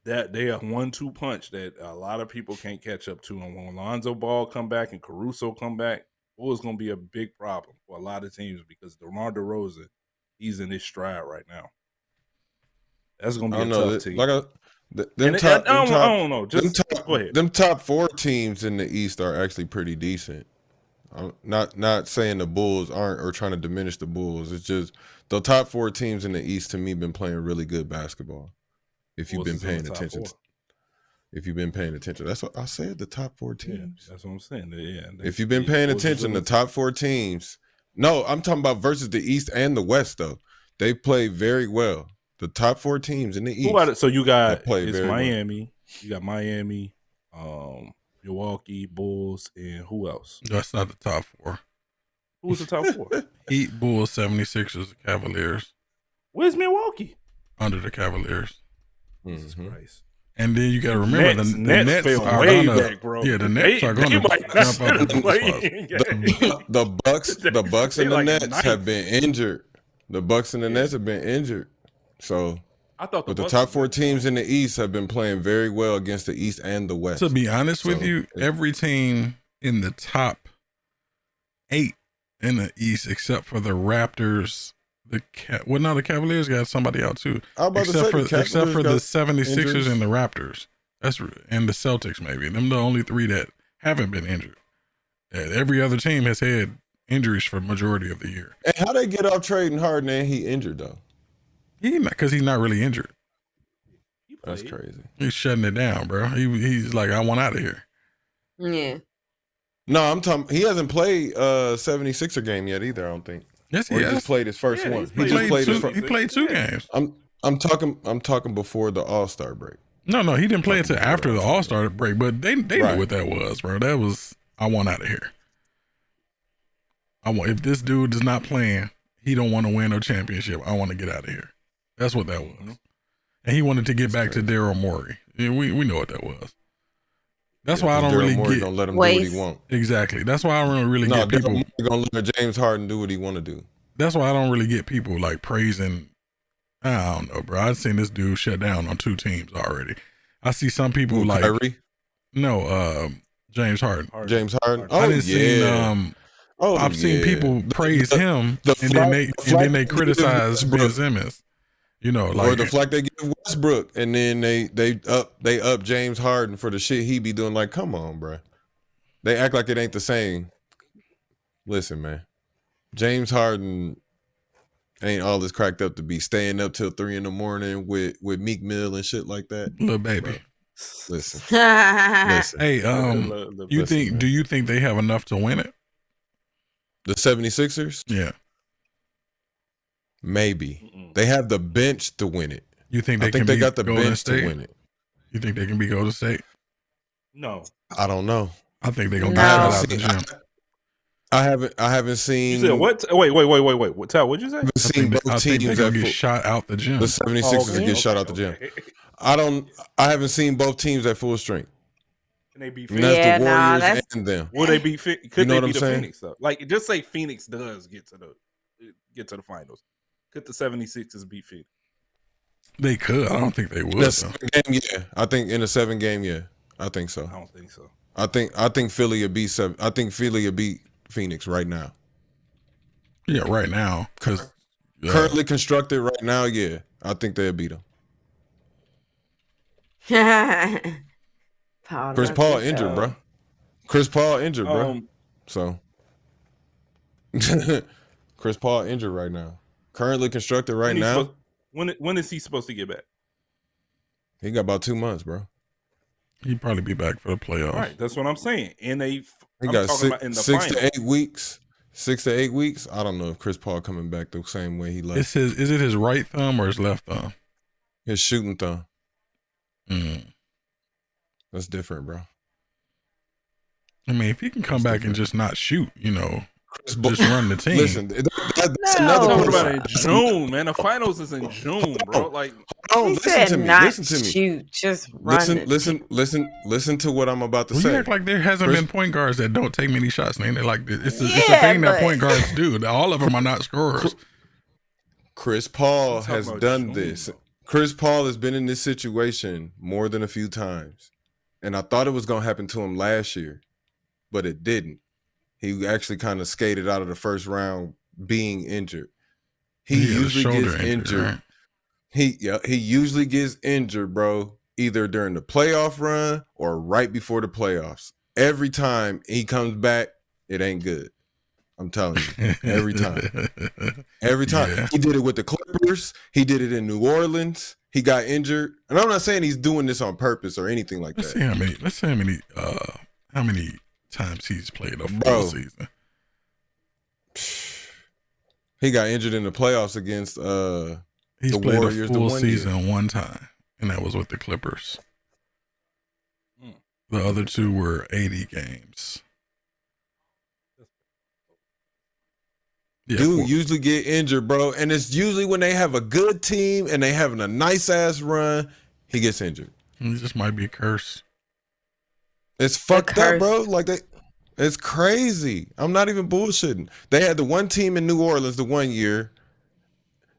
That they are 1-2 punch that a lot of people can't catch up to. And when Lonzo Ball come back and Caruso come back, it's going to be a big problem for a lot of teams because DeMar DeRozan, he's in his stride right now. That's going to be a tough team. I don't know. Just go ahead. Them top 4 teams in the East are actually pretty decent. I'm not saying the Bulls aren't or trying to diminish the Bulls. It's just the top 4 teams in the East to me been playing really good basketball. If you've been paying attention. That's what I said. The top 4 teams. Yeah, that's what I'm saying. Yeah. If you've been paying attention, the top 4 teams. No, I'm talking about versus the East and the West though. They play very well. The top 4 teams in the East. Who about it? So you got it's Miami. Well. You got Miami, Milwaukee, Bulls, and who else? That's not the top 4. Who's the top 4? Heat, Bulls, 76ers, Cavaliers. Where's Milwaukee? Under the Cavaliers. Jesus Christ. And then you got to remember the Nets are way back, bro. Yeah, the Nets are going to jump up the Bucks and the Nets have been injured. The Bucks and the Nets have been injured. So I thought the top 4 teams in the East have been playing very well against the East and the West. To be honest with you, every team in the top 8 in the East, except for the Raptors, the Cavaliers got somebody out too. Except for the 76ers injuries. And the Raptors. And the Celtics maybe. Them the only 3 that haven't been injured. Every other team has had injuries for majority of the year. And how they get off trading Harden and he injured though? Because he's not really injured. That's crazy. He's shutting it down, bro. He's like, I want out of here. Yeah. No, I'm talking. He hasn't played 76er game yet either. I don't think. Yes, he has. Just played his first one. He played 2 games. I'm talking before the All-Star break. No, he didn't play until after the All-Star break. But they knew what that was, bro. That was I want out of here. If this dude is not playing, he don't want to win no championship. I want to get out of here. That's what that was. And he wanted to get back to Daryl Morey. Yeah, we know what that was. That's why I don't really get. Don't let him do what he want. Exactly. That's why I don't really get people. Daryl Morey gonna let James Harden do what he want to do. that's why I don't really get people like praising. I don't know, bro. I've seen this dude shut down on 2 teams already. I see some people like Kyrie? No, James Harden. James Harden. I didn't see. I've seen people praise him, and then they criticize Ben Simmons. You know, like or the flack they give Westbrook, and then they up James Harden for the shit he be doing. Like, come on, bro. They act like it ain't the same. Listen, man. James Harden ain't all this cracked up to be staying up till 3 a.m. with Meek Mill and shit like that. Little baby. Bro. Listen. Hey, do you think they have enough to win it? The 76ers? Yeah. Maybe. They have the bench to win it. You think they got the bench to win it? You think they can be Golden State? No. I don't know. I think they're gonna get shot out the gym. I haven't seen. You said what? Wait. Tal, what'd you say? I've seen both teams that get shot out the gym. The 76ers get shot out the gym. I haven't seen both teams at full strength. Can they beat Phoenix? That's the Warriors and them. Will they beat? Could they beat the Phoenix though? Like, just say Phoenix does get to the finals. Could the 76ers beat Phoenix? They could. I don't think they would. Game, yeah. I think in a 7-game, yeah. I think so. I don't think so. I think Philly would beat 7. I think Philly would beat Phoenix right now. Yeah, right now. Because currently constructed right now, yeah. I think they'll beat them. Chris Paul injured, bro. Chris Paul injured, bro. So Chris Paul injured right now. Currently constructed right now. When is he supposed to get back? He got about 2 months, bro. He'd probably be back for the playoffs. Right, that's what I'm saying. He got 6 to 8 weeks. 6 to 8 weeks. I don't know if Chris Paul coming back the same way he left. Is it his right thumb or his left thumb? His shooting thumb. Mm. That's different, bro. I mean, if he can come back and just not shoot, just run the team. Listen, that's another talking about in June, man. The finals is in June, bro. Like, listen to me. Listen to me. Shoot, just run. Listen to what I'm about to say. You act like there hasn't been point guards that don't take many shots, man. They're like it's a thing that point guards do. All of them are not scorers. Chris Paul has done this. Chris Paul has been in this situation more than a few times, and I thought it was gonna happen to him last year, but it didn't. He actually kind of skated out of the first round being injured. He usually gets injured. Right? He usually gets injured, bro, either during the playoff run or right before the playoffs. Every time he comes back, it ain't good. I'm telling you, every time. Every time. Yeah. He did it with the Clippers. He did it in New Orleans. He got injured. And I'm not saying he's doing this on purpose or anything like that. Let's see how many times he's played a full season. He got injured in the playoffs against he's played Warriors a full season one time, and that was with the Clippers. The other 2 were 80 games. Yeah, dude usually get injured, bro, and it's usually when they have a good team and they having a nice ass run, he gets injured. It just might be a curse. It's fucked up, bro. Like it's crazy. I'm not even bullshitting. They had the one team in New Orleans the one year.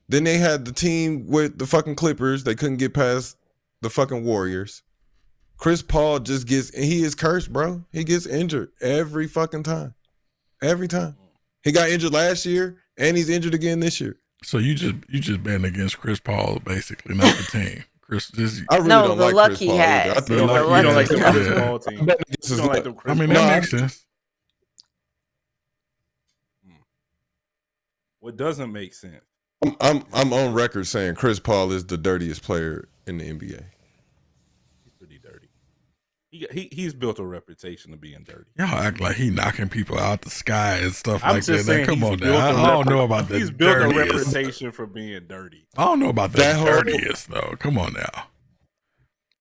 Then they had the team with the fucking Clippers. They couldn't get past the fucking Warriors. Chris Paul he is cursed, bro. He gets injured every fucking time. Every time. He got injured last year and he's injured again this year. So you just betting against Chris Paul, basically, not the team. I really don't like Chris Paul either. You don't like the Chris Paul team. That makes sense. What doesn't make sense? I'm on record saying Chris Paul is the dirtiest player in the NBA. He's pretty dirty. He's built a reputation of being dirty. Y'all act like he knocking people out the sky and stuff like that. Saying come on now. I don't know about the He's built a reputation for being dirty. I don't know about the dirtiest though. Come on now.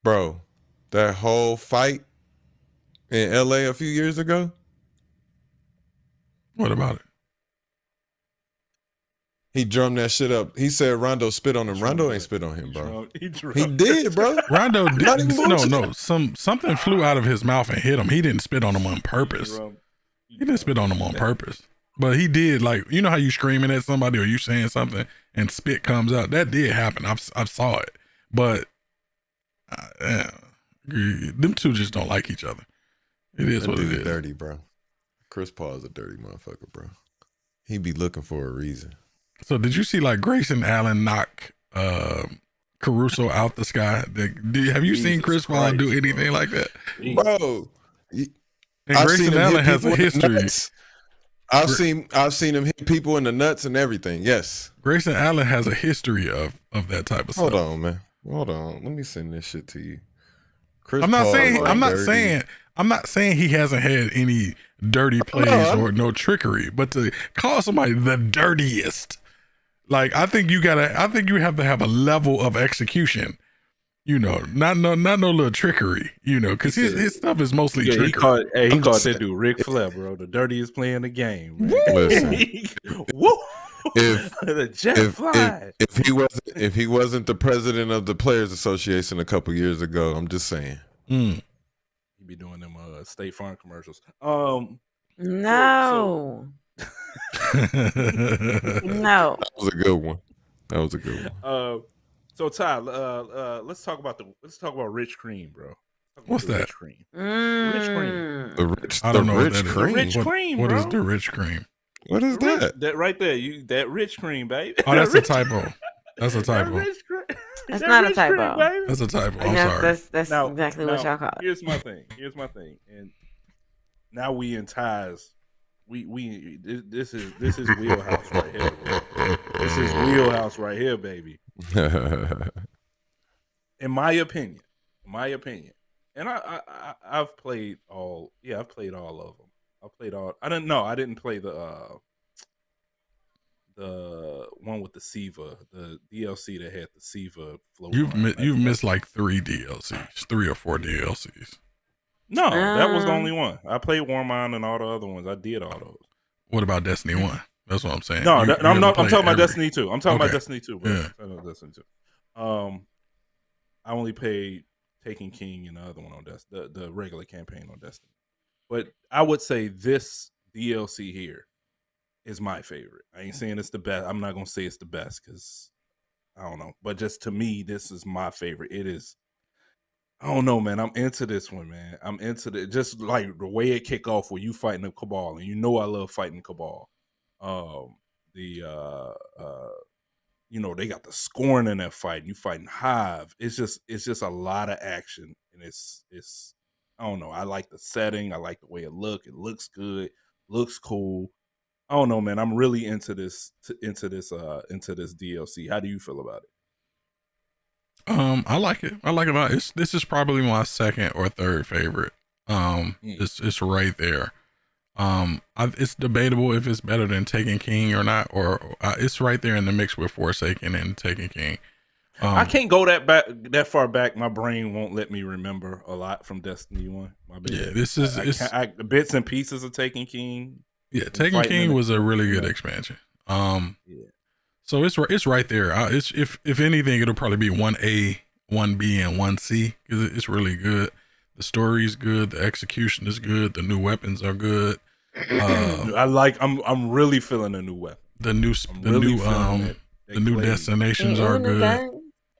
Bro, that whole fight in LA a few years ago. What about it? He drummed that shit up. He said Rondo spit on him. Rondo ain't spit on him, bro. He did, bro. Rondo did. No. Something flew out of his mouth and hit him. He didn't spit on him on purpose. He didn't spit on him on purpose. But he did, like, you know how you screaming at somebody or you saying something and spit comes out? That did happen. I saw it. But them two just don't like each other. It is what it is. Dirty, bro. Chris Paul is a dirty motherfucker, bro. He be looking for a reason. So did you see like Grayson Allen knock Caruso out the sky? Have you seen Chris Paul do anything like that? Bro. And Grayson Allen has a history. I've seen him hit people in the nuts and everything. Yes. Grayson Allen has a history of that type of stuff. Hold on, man. Hold on. Let me send this shit to you. I'm not saying he hasn't had any dirty plays or no trickery, but to call somebody the dirtiest, like I think you have to have a level of execution. You know, not no little trickery, you know, because his stuff is mostly trickery. He called that dude Ric Flair, bro, the dirtiest player in the game. Listen, woo! The jet fly. If he wasn't the president of the Players Association a couple years ago, I'm just saying. He'd be doing them State Farm commercials. No. No. That was a good one. So Ty, let's talk about Rich Cream, bro. What's that? Rich Cream. Rich Cream. I don't know what Rich that Cream. Rich Cream. What bro? is the Rich Cream? What is that? That right there, that Rich Cream, baby. Oh, that's a typo. That's a typo. That's not a typo. Cream, That's a typo. I'm sorry. That's exactly what y'all call it. Here's my thing. And now we in ties. This is wheelhouse right here. This is wheelhouse right here, baby. In my opinion, and I've played all. Yeah, I've played all of them. I didn't play the one with the Siva, the DLC that had the Siva float. You've missed like 3 DLCs, 3 or 4 DLCs. No, that was the only one. I played Warmind and all the other ones. I did all those. What about Destiny 1? That's what I'm saying. No, I'm talking about Destiny 2. I'm talking about Destiny 2, bro. Yeah. Destiny 2. I only played Taken King and the other one on Destiny, the regular campaign on Destiny. But I would say this DLC here is my favorite. I ain't saying it's the best. I'm not gonna say it's the best because I don't know. But just to me, this is my favorite. It is. I don't know, man. I'm into this one, man. I'm into it. Just like the way it kick off where you fighting the Cabal, and you know I love fighting Cabal. You know, they got the scoring in that fight. You fighting Hive. It's just a lot of action, and it's I don't know. I like the setting. I like the way it look. It looks good. Looks cool. I don't know, man. I'm really into this DLC. How do you feel about it? I like it. I like it a lot. This is probably my second or third favorite. It's right there. It's debatable if it's better than Taken King or not, or it's right there in the mix with Forsaken and Taken King. I can't go that far back. My brain won't let me remember a lot from Destiny 1. My bad. Yeah, this is the bits and pieces of Taken King. Yeah, Taken King was a really good expansion. Yeah. So it's right there. If anything, it'll probably be 1A, 1B, and 1C because it's really good. The story is good. The execution is good. The new weapons are good. I'm really feeling the new weapon. The new destinations are good.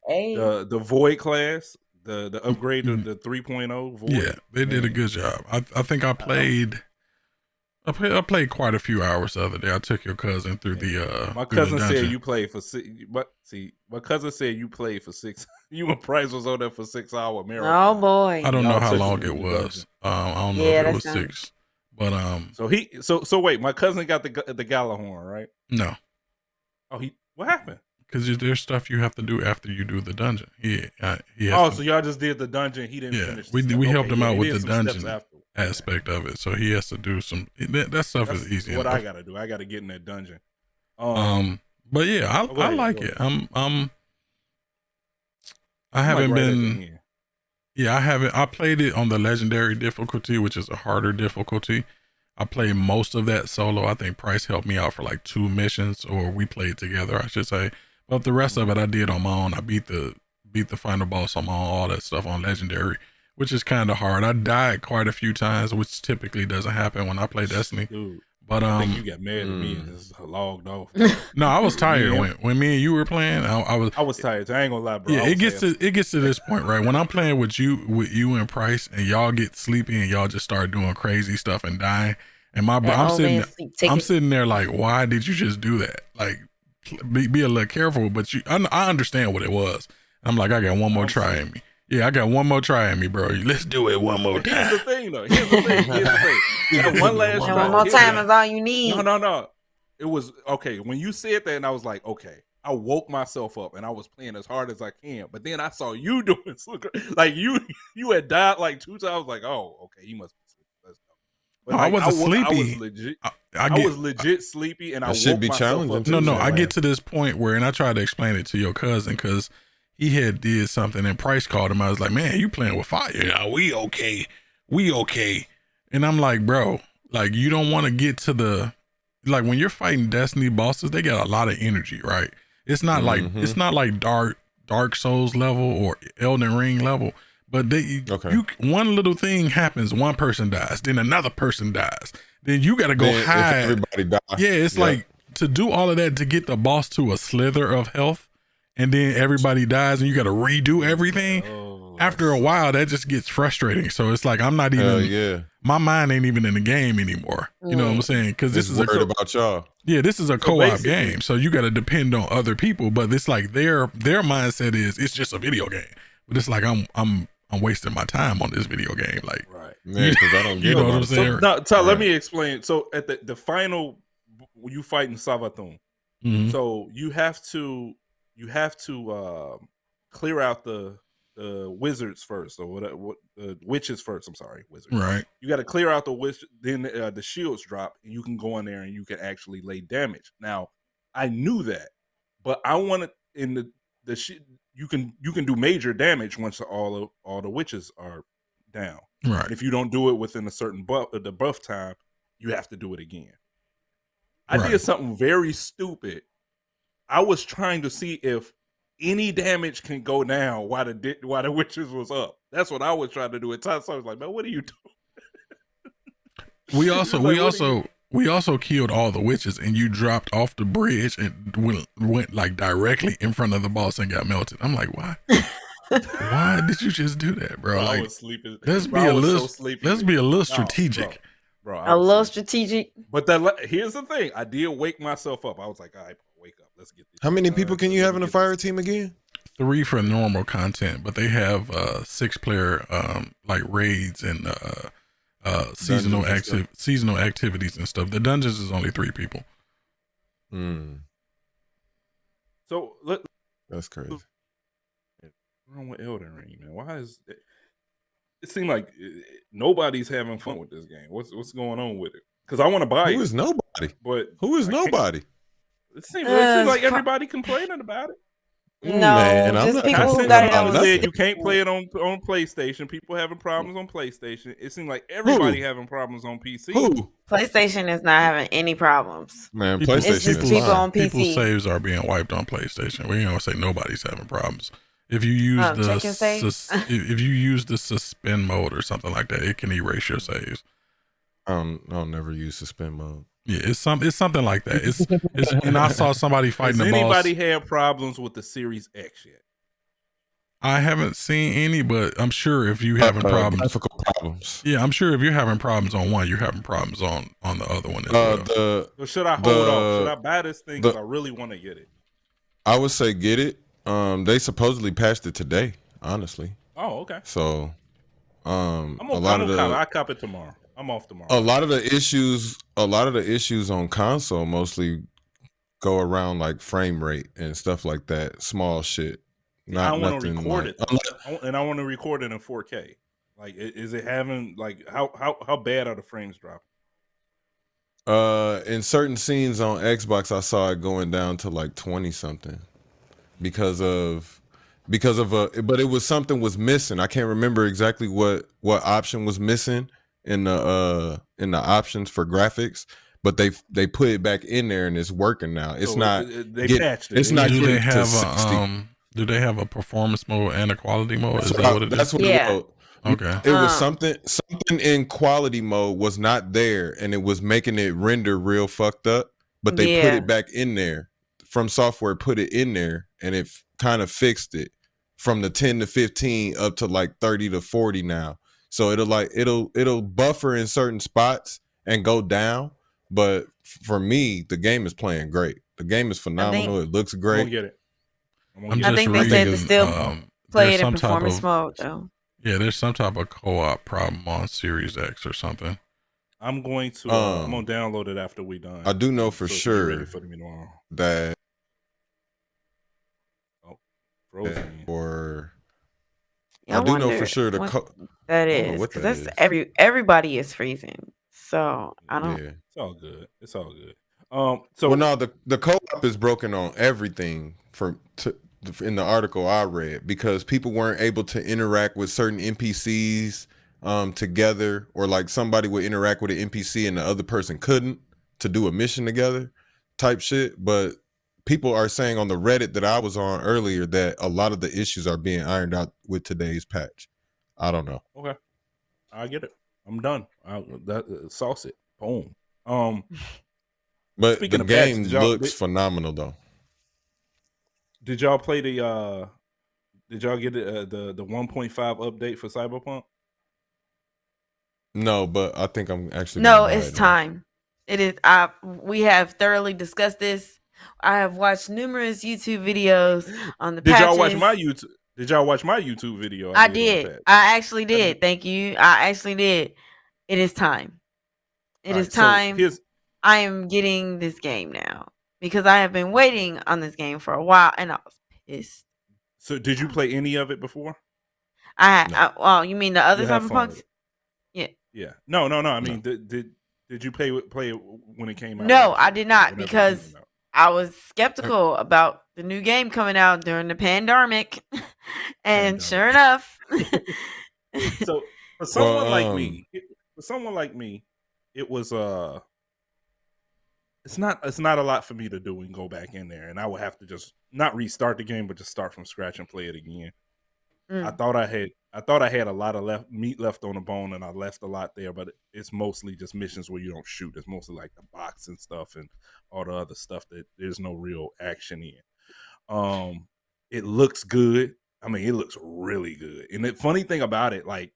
The Void class, the upgrade to the 3.0 Void. Yeah, they did a good job. I think I played quite a few hours the other day. I took your cousin through the my cousin said you played for 6. But see, my cousin said you played for 6. You and Price was on there for 6 hour marathon. Oh boy! I don't know how long it was. I don't know if it was 6. But So wait, my cousin got the Galahorn, right? No. Oh, what happened? Because there's stuff you have to do after you do the dungeon. So y'all just did the dungeon. He didn't finish. We helped him out with the dungeon aspect of it. So he has to do some. That stuff is easy. What enough. I gotta do, I gotta get in that dungeon. But yeah, I like it. I haven't been. Yeah, I haven't. I played it on the legendary difficulty, which is a harder difficulty. I played most of that solo. I think Price helped me out for like 2 missions, or we played together, I should say. But the rest of it I did on my own. I beat the final boss on my own, all that stuff on legendary, which is kind of hard. I died quite a few times, which typically doesn't happen when I play Destiny. Dude, But I think you got mad at me and just logged off. No, I was tired when me and you were playing. I was tired. I ain't gonna lie, bro. Yeah, it gets to this point, right? When I'm playing with you and Price, and y'all get sleepy and y'all just start doing crazy stuff and dying. And I'm sitting there like, why did you just do that? Like, be a little careful. But I understand what it was. I'm like, I got one more try in me. Yeah, I got one more try in me, bro. Let's do it one more time. Here's the thing, though. Here's the thing. One last try. One more time is all you need. No. It was okay when you said that, and I was like, okay. I woke myself up and I was playing as hard as I can, but then I saw you doing so like you had died like 2 times. I was like, oh, okay, you must be sleepy. Let's go. But I wasn't sleepy. I was legit. I was legit sleepy, and I should woke be myself challenging. up. No. I get to this point where, and I tried to explain it to your cousin because he had did something, and Price called him. I was like, man, you playing with fire? Yeah, we okay. And I'm like, bro, like you don't want to get to the like when you're fighting Destiny bosses, they got a lot of energy, right? It's not like it's not like Dark Souls level or Elden Ring level, but one little thing happens, one person dies, then another person dies, then you got to go hide. Everybody dies. Yeah, it's like to do all of that to get the boss to a slither of health, and then everybody dies, and you got to redo everything. After a while, that just gets frustrating. So it's like I'm not even. My mind ain't even in the game anymore. You know what I'm saying? Because this is about y'all. Yeah, this is a co-op game, so you got to depend on other people. But it's like their mindset is it's just a video game. But it's like I'm wasting my time on this video game. Like, right, man, because I don't get you know what I'm saying. So, let me explain. So at the final, you fighting Savathun. So you have to clear out the wizards first, or what witches first. I'm sorry, wizards. Right. You got to clear out the witch. Then the shields drop, and you can go in there and you can actually lay damage. Now, I knew that, but I wanted in the you can do major damage once all the witches are down. Right. And if you don't do it within a certain buff time, you have to do it again. I did something very stupid. I was trying to see if any damage can go down while the witches was up. That's what I was trying to do at times. So I was like, man, what are you doing? We also killed all the witches, and you dropped off the bridge and went like directly in front of the boss and got melted. I'm like, why? Why did you just do that, bro? I was sleeping. Let's be a little strategic. Bro, a little strategic. But here's the thing. I did wake myself up. I was like, all right, wake up. Let's get this. How many people can you have in a fire team again? 3 for normal content, but they have 6-player like raids and seasonal activities and stuff. The dungeons is only 3 people. So that's crazy. What's wrong with Elden Ring, man? Why is it seems like nobody's having fun with this game? What's going on with it? Because I want to buy it. Who is nobody? But who is nobody? It seems like everybody complaining about it. No, man, just people who got it on you can't play it on PlayStation. People having problems on PlayStation. It seems like everybody having problems on PC. Who? PlayStation is not having any problems. Man, PlayStation it's just people on PC. People's saves are being wiped on PlayStation. We ain't gonna say nobody's having problems. If you use if you use the suspend mode or something like that, it can erase your saves. I'll never use suspend mode. Yeah, it's something like that. It's and I saw somebody fighting the boss. Has anybody had problems with the Series X yet? I haven't seen any, but I'm sure if you having difficult problems. Yeah, I'm sure if you're having problems on one, you're having problems on the other one as well. So should I hold off? Should I buy this thing because I really want to get it? I would say get it. They supposedly passed it today, honestly. Oh, okay. So I cop it tomorrow. I'm off tomorrow. A lot of the issues on console mostly go around like frame rate and stuff like that. Small shit. I want to record it, and I want to record it in 4K. Like, is it having like how bad are the frames dropping? In certain scenes on Xbox, I saw it going down to like 20 something because of but it was something was missing. I can't remember exactly what option was missing in the options for graphics, but they put it back in there and it's working now. It's patched it. It's not. Do they have do they have a performance mode and a quality mode? Is that what it is? That's what Okay. It was something in quality mode was not there, and it was making it render real fucked up. But they put it back in there. From software, put it in there, and it kind of fixed it from the 10 to 15 up to like 30 to 40 now. So it'll buffer in certain spots and go down. But for me, the game is playing great. The game is phenomenal. It looks great. I'm gonna get it. I think they said to still play it in performance mode, though. Yeah, there's some type of co-op problem on Series X or something. I'm going to I'm gonna download it after we done. I do know for sure ready for me tomorrow. that Frozen. Or I do know for sure that is because that's everybody is freezing. So I don't. Yeah, it's all good. It's all good. The co-op is broken on everything in the article I read because people weren't able to interact with certain NPCs together, or like somebody would interact with an NPC and the other person couldn't to do a mission together type shit. But people are saying on the Reddit that I was on earlier that a lot of the issues are being ironed out with today's patch. I don't know. Okay, I get it. I'm done. Sauce it. Boom. But the game looks phenomenal, though. Did y'all play the? Did y'all get the 1.5 update for Cyberpunk? No, but I think I'm actually. No, it's time. It is. We have thoroughly discussed this. I have watched numerous YouTube videos on the. Did y'all watch my YouTube? Did y'all watch my YouTube video? I did. I actually did. Thank you. I actually did. It is time. It is time. I am getting this game now because I have been waiting on this game for a while, and I was pissed. So, did you play any of it before? Well, you mean the other Cyberpunks? Yeah. Yeah. No. I mean, did you play it when it came out? No, I did not because I was skeptical about the new game coming out during the pandemic, and sure enough. So for someone like me, it was it's not a lot for me to do and go back in there, and I would have to just not restart the game, but just start from scratch and play it again. I thought I had a lot of meat left on the bone, and I left a lot there, but it's mostly just missions where you don't shoot. It's mostly like the box and stuff and all the other stuff that there's no real action in. It looks good. I mean, it looks really good. And the funny thing about it, like,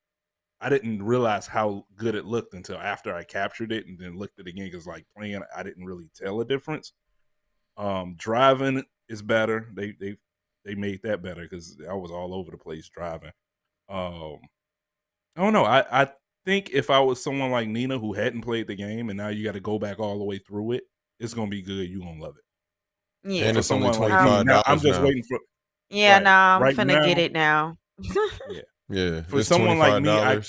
I didn't realize how good it looked until after I captured it and then looked at it again, because like playing, I didn't really tell a difference. Driving is better. They made that better because I was all over the place driving. I don't know. I think if I was someone like Nina who hadn't played the game and now you got to go back all the way through it, it's gonna be good. You're gonna love it. Yeah, and it's only $25. I'm just waiting for. Yeah, I'm finna get it now. Yeah. For someone like me,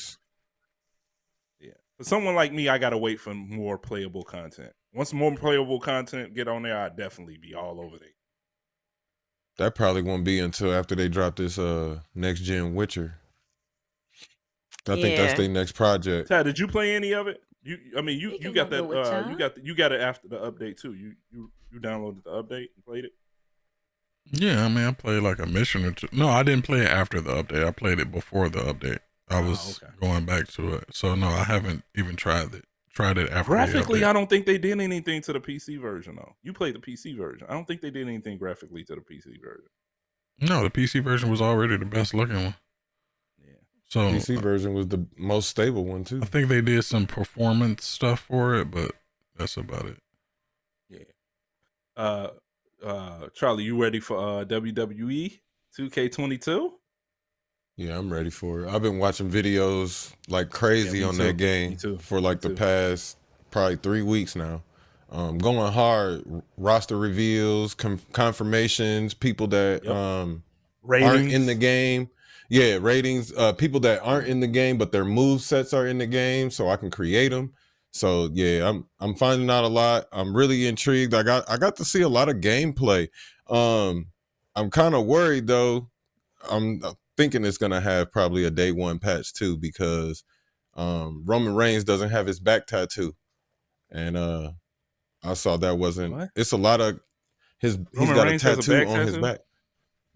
for someone like me, I gotta wait for more playable content. Once more playable content get on there, I'd definitely be all over there. That probably won't be until after they drop this next gen Witcher. I think that's their next project. Ty, did you play any of it? You got that. You got it after the update too. You downloaded the update and played it. Yeah, I mean, I played like a mission or two. No, I didn't play it after the update. I played it before the update. I was going back to it. So no, I haven't even tried it. Tried it after. Graphically, I don't think they did anything to the PC version though. You played the PC version. I don't think they did anything graphically to the PC version. No, the PC version was already the best looking one. Yeah. So PC version was the most stable one too. I think they did some performance stuff for it, but that's about it. Yeah. Charlie, you ready for WWE 2K22? Yeah, I'm ready for it. I've been watching videos like crazy on that game for like the past probably 3 weeks now. Going hard, roster reveals, confirmations, people that aren't in the game. Yeah, ratings. People that aren't in the game, but their move sets are in the game, so I can create them. So yeah, I'm finding out a lot. I'm really intrigued. I got to see a lot of gameplay. I'm kind of worried though. I'm thinking it's gonna have probably a day one patch too, because Roman Reigns doesn't have his back tattoo, and I saw that wasn't. What? It's a lot of he's got Reigns a tattoo on his back.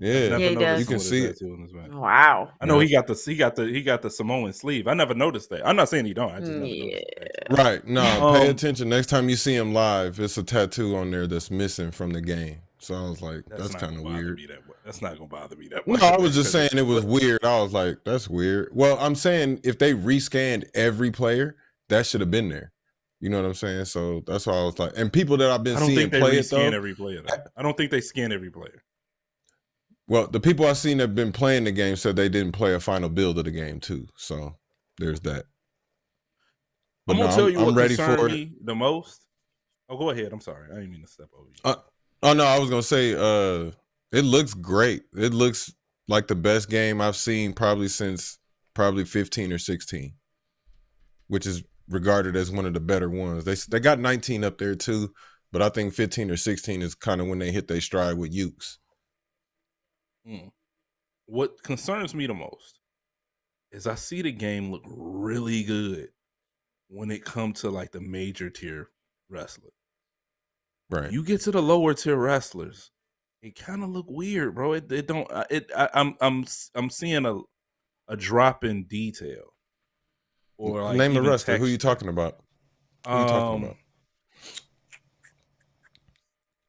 Yeah, he does. You can see it. Wow. I know he got the Samoan sleeve. I never noticed that. I'm not saying he don't. I just never noticed that. Right. No, pay attention. Next time you see him live, it's a tattoo on there that's missing from the game. So I was like, that's kind of weird. That's not gonna bother me that No, much. I was just saying it was weird. I was like, that's weird. Well, I'm saying if they rescanned every player, that should have been there. You know what I'm saying? So that's why I was like, and people that I've been seeing play it though. Every player, though. I don't think they scan every player. Well, the people I've seen that have been playing the game said they didn't play a final build of the game too. So there's that. But I'm gonna tell you what concerned me the most. Oh, go ahead. I'm sorry. I didn't mean to step over you. Oh no, I was gonna say it looks great. It looks like the best game I've seen probably since 15 or 16, which is regarded as one of the better ones. They got 19 up there too, but I think 15 or 16 is kind of when they hit their stride with Ukes. What concerns me the most is I see the game look really good when it comes to like the major tier wrestlers. Right. You get to the lower tier wrestlers, it kind of look weird, bro. It don't. I'm seeing a drop in detail. Or like name the wrestler. Who you talking about? Who you talking about?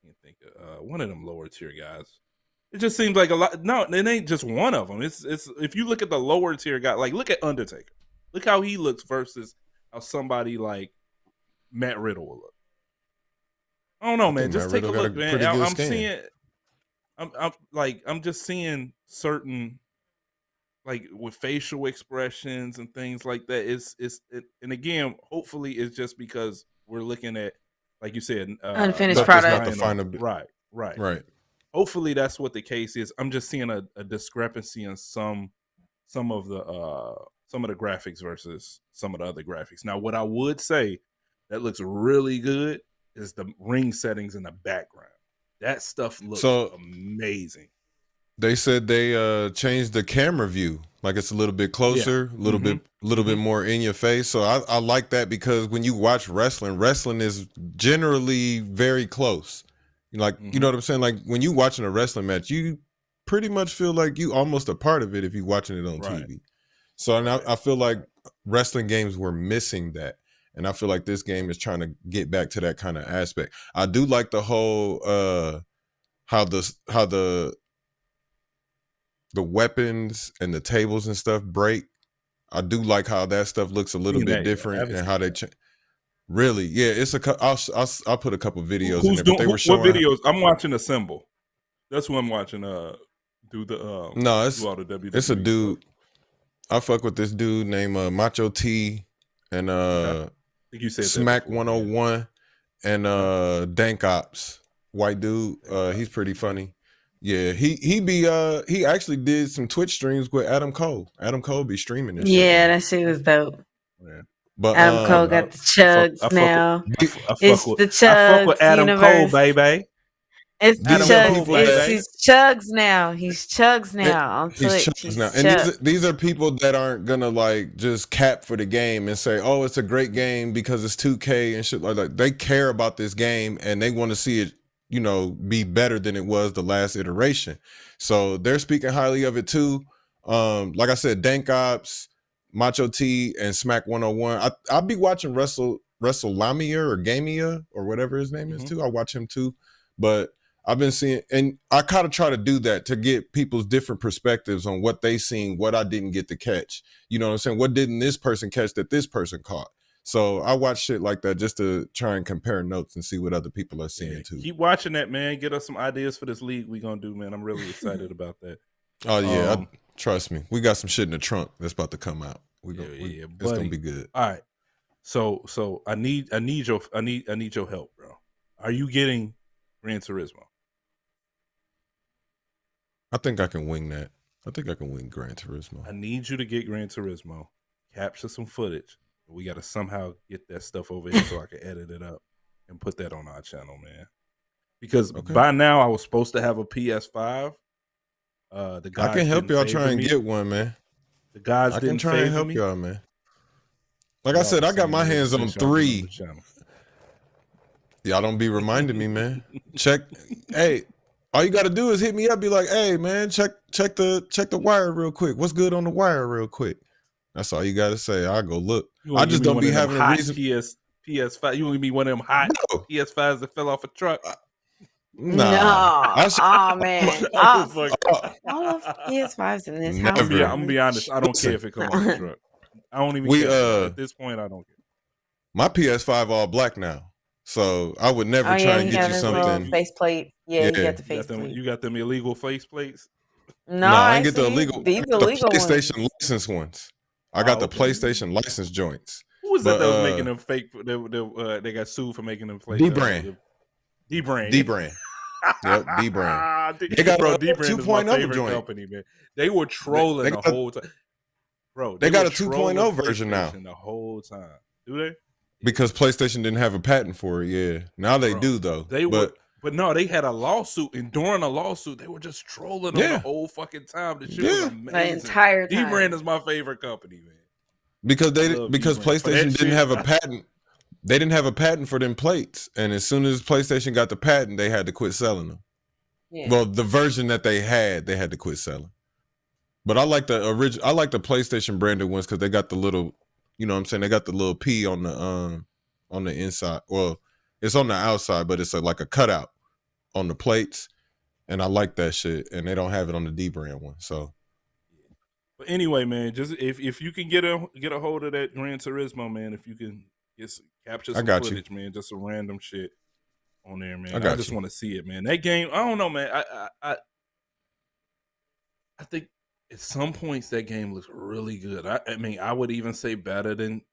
I can't think of one of them lower tier guys. It just seems like a lot. No, it ain't just one of them. It's if you look at the lower tier guy, like look at Undertaker. Look how he looks versus how somebody like Matt Riddle will look. I don't know, man. Just take a look, man. I'm seeing. I'm just seeing certain, like with facial expressions and things like that. And again, hopefully, it's just because we're looking at, like you said, unfinished product. Not the final, right. Hopefully, that's what the case is. I'm just seeing a discrepancy in some of the graphics versus some of the other graphics. Now, what I would say that looks really good is the ring settings in the background. That stuff looks amazing. They said they changed the camera view, like it's a little bit closer, a little bit more in your face. So I like that because when you watch wrestling is generally very close. Like you know what I'm saying? Like when you watching a wrestling match, you pretty much feel like you almost a part of it if you're watching it on TV. So I feel like wrestling games were missing that. And I feel like this game is trying to get back to that kind of aspect. I do like the whole how the weapons and the tables and stuff break. I do like how that stuff looks a little bit different and how they really, yeah. It's I'll put a couple videos in there. But they were showing what videos. I'm watching Assemble. That's who I'm watching. Do the no, do all the WWE it's a dude. stuff. I fuck with this dude named Macho T and I think you said Smack 101 and Dank Ops, white dude. He's pretty funny. Yeah, he actually did some Twitch streams with Adam Cole. Adam Cole be streaming this shit. Yeah, that shit was dope. Yeah. But Adam Cole got the chugs now. It's the chugs Adam universe. Cole, baby. It's the chugs. He's chugs now. He's chugs now on Twitch. He's chugs now. And these are people that aren't gonna like just cap for the game and say, "Oh, it's a great game because it's 2K and shit like that." They care about this game and they want to see it, you know, be better than it was the last iteration. So they're speaking highly of it too. Like I said, Dank Ops, Macho T, and Smack 101. I'll be watching WrestleLamia or Gamia or whatever his name is too. I'll watch him too. But I've been seeing, and I kind of try to do that to get people's different perspectives on what they seen, what I didn't get to catch. You know what I'm saying? What didn't this person catch that this person caught? So I watch shit like that just to try and compare notes and see what other people are seeing too. Keep watching that, man. Get us some ideas for this league we gonna do, man. I'm really excited about that. Oh yeah, trust me. We got some shit in the trunk that's about to come out. It's gonna be good. All right. So I need your help, bro. Are you getting Gran Turismo? I think I can wing that. I think I can wing Gran Turismo. I need you to get Gran Turismo, capture some footage. We got to somehow get that stuff over here so I can edit it up and put that on our channel, man. Because by now I was supposed to have a PS5. The guys I can help y'all try and get one, man. The guys I can try and help y'all, man. Like I said, I got my hands on 3. Y'all don't be reminding me, man. Check. Hey, All you got to do is hit me up. Be like, hey man, check the wire real quick. What's good on the wire real quick? That's all you got to say. I go look. I just don't be having a reason. PS5. You want to be one of them hot PS5s that fell off a truck? Nah. Oh man. All of PS5s in this house. I'm gonna be honest. I don't care if it comes off the truck. I don't even care. At this point, I don't care. My PS5 all black now. So I would never try and get you something. Faceplate. Yeah, you got the faceplate. You got them illegal faceplates? No, I ain't get the illegal. These the PlayStation ones. Licensed ones. I got the PlayStation licensed joints. Who was that was making them fake? They got sued for making them fake. D-Brand. D-Brand. D-Brand. Yep, D-Brand. They got a 2.0 joint. Company, man. They were trolling the whole time. Bro, they got a 2.0 version now. The whole time. Do they? Because PlayStation didn't have a patent for it, yeah. Now they do though. But no, they had a lawsuit, and during a lawsuit, they were just trolling them the whole fucking time. The shit was amazing. The entire time. D-Brand is my favorite company, man. Because PlayStation didn't have a patent. They didn't have a patent for them plates, and as soon as PlayStation got the patent, they had to quit selling them. Yeah. Well, the version that they had to quit selling. But I like the original. I like the PlayStation branded ones because they got the little. You know what I'm saying? They got the little P on the inside. Well, it's on the outside, but it's like a cutout on the plates. And I like that shit. And they don't have it on the D-Brand one. So but anyway, man, just if you can get a hold of that Gran Turismo, man, if you can capture some footage, man, just some random shit on there, man. I just want to see it, man. That game, I don't know, man. I think at some points, that game looks really good. I mean, I would even say better than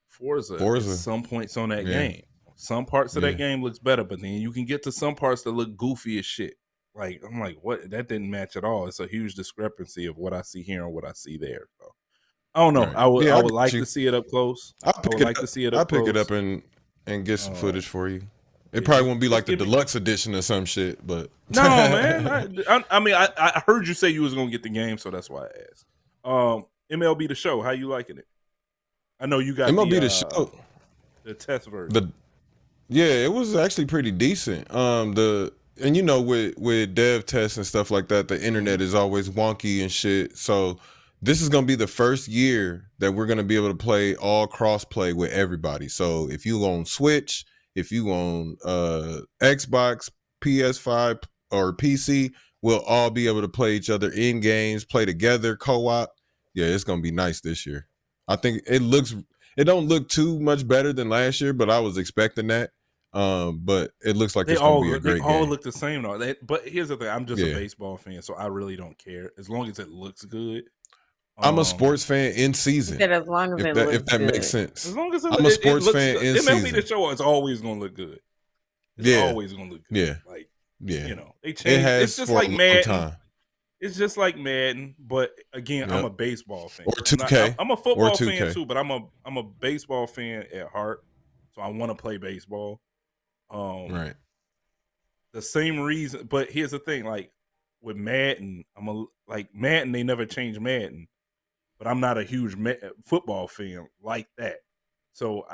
Forza. At some points on that game. Some parts of that game looks better, but then you can get to some parts that look goofy as shit. Like, I'm like, what? That didn't match at all. It's a huge discrepancy of what I see here and what I see there. So, I don't know. Right. I would like to see it up close. I'll pick it up and get some footage for you. It probably won't be like the deluxe edition or some shit, but no, man. I mean, I heard you say you was gonna get the game, so that's why I asked. MLB The Show, how you liking it? I know you got MLB The Show, the test version. It was actually pretty decent. And you know, with dev tests and stuff like that, the internet is always wonky and shit. So this is gonna be the first year that we're gonna be able to play all cross-play with everybody. So if you on Switch, if you on Xbox, PS5, or PC, we'll all be able to play each other in games, play together, co-op. Yeah, it's gonna be nice this year. I think it don't look too much better than last year, but I was expecting that. But it looks like it's gonna be a great game. They all look the same though. But here's the thing: I'm just a baseball fan, so I really don't care as long as it looks good. I'm a sports fan in season. As long as if that makes sense. As long as I'm a sports fan in season. MLB The Show is always gonna look good. It's always gonna look good. You know, they change. It's just like Madden. It's just like Madden, but again, I'm a baseball fan. Or 2K. I'm a football fan too, but I'm a baseball fan at heart, so I want to play baseball. Right. The same reason, but here's the thing: like with Madden, Madden. They never changed Madden, but I'm not a huge football fan like that. So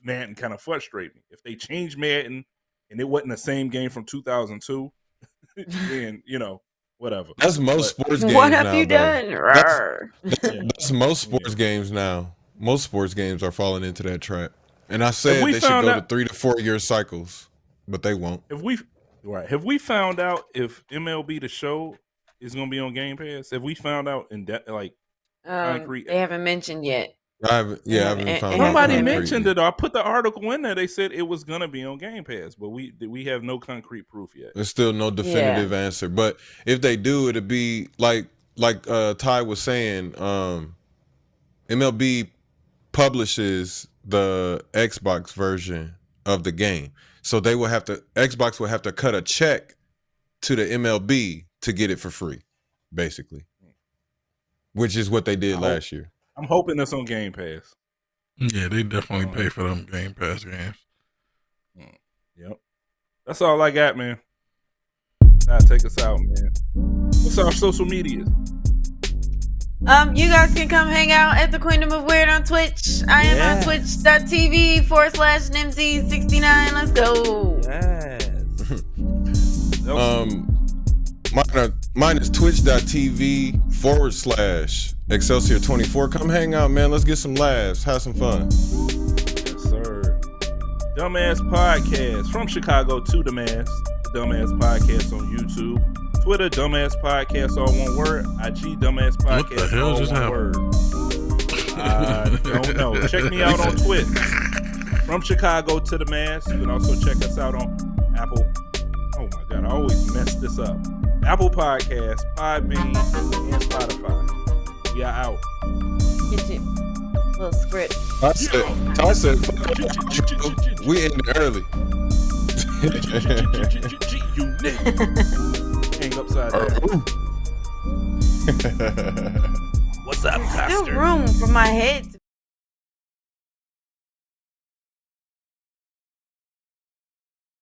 Madden kind of frustrates me. If they changed Madden and it wasn't the same game from 2002, then whatever. That's most sports games. What have you done? That's most sports games now. Most sports games are falling into that trap. And I said they should go to 3 to 4 year cycles, but they won't. Have we found out if MLB The Show is going to be on Game Pass? Have we found out concrete? They haven't mentioned yet. I haven't found out. Somebody mentioned it. I put the article in there. They said it was going to be on Game Pass, but we have no concrete proof yet. There's still no definitive answer. But if they do, it'll be like Ty was saying. MLB publishes the Xbox version of the game, so Xbox will have to cut a check to the MLB to get it for free, basically, which is what they did last year. I'm hoping that's on Game Pass. Yeah, they definitely pay for them Game Pass games. Yep. That's all I got, man. Take us out, man. What's our social media? You guys can come hang out at the Queendom of Weird on Twitch. I am on twitch.tv/NMZ69. Let's go. Yes. Mine is twitch.tv/Excelsior24. Come hang out, man. Let's get some laughs. Have some fun. Yes, sir. Dummast Podcast from Chicago to Dummast. The Dummast Podcast on YouTube. Twitter, Dummast Podcast, all one word. IG, Dummast Podcast, what the hell all just one happened? word. I don't know. Check me out on Twitch. From Chicago to Dummast. You can also check us out on Apple. Oh my God, I always mess this up. Apple Podcasts, Podbean, and Spotify. We are out. Get your little script. I said, we ended early. Hang upside down. What's up, Pastor? Still room for my head to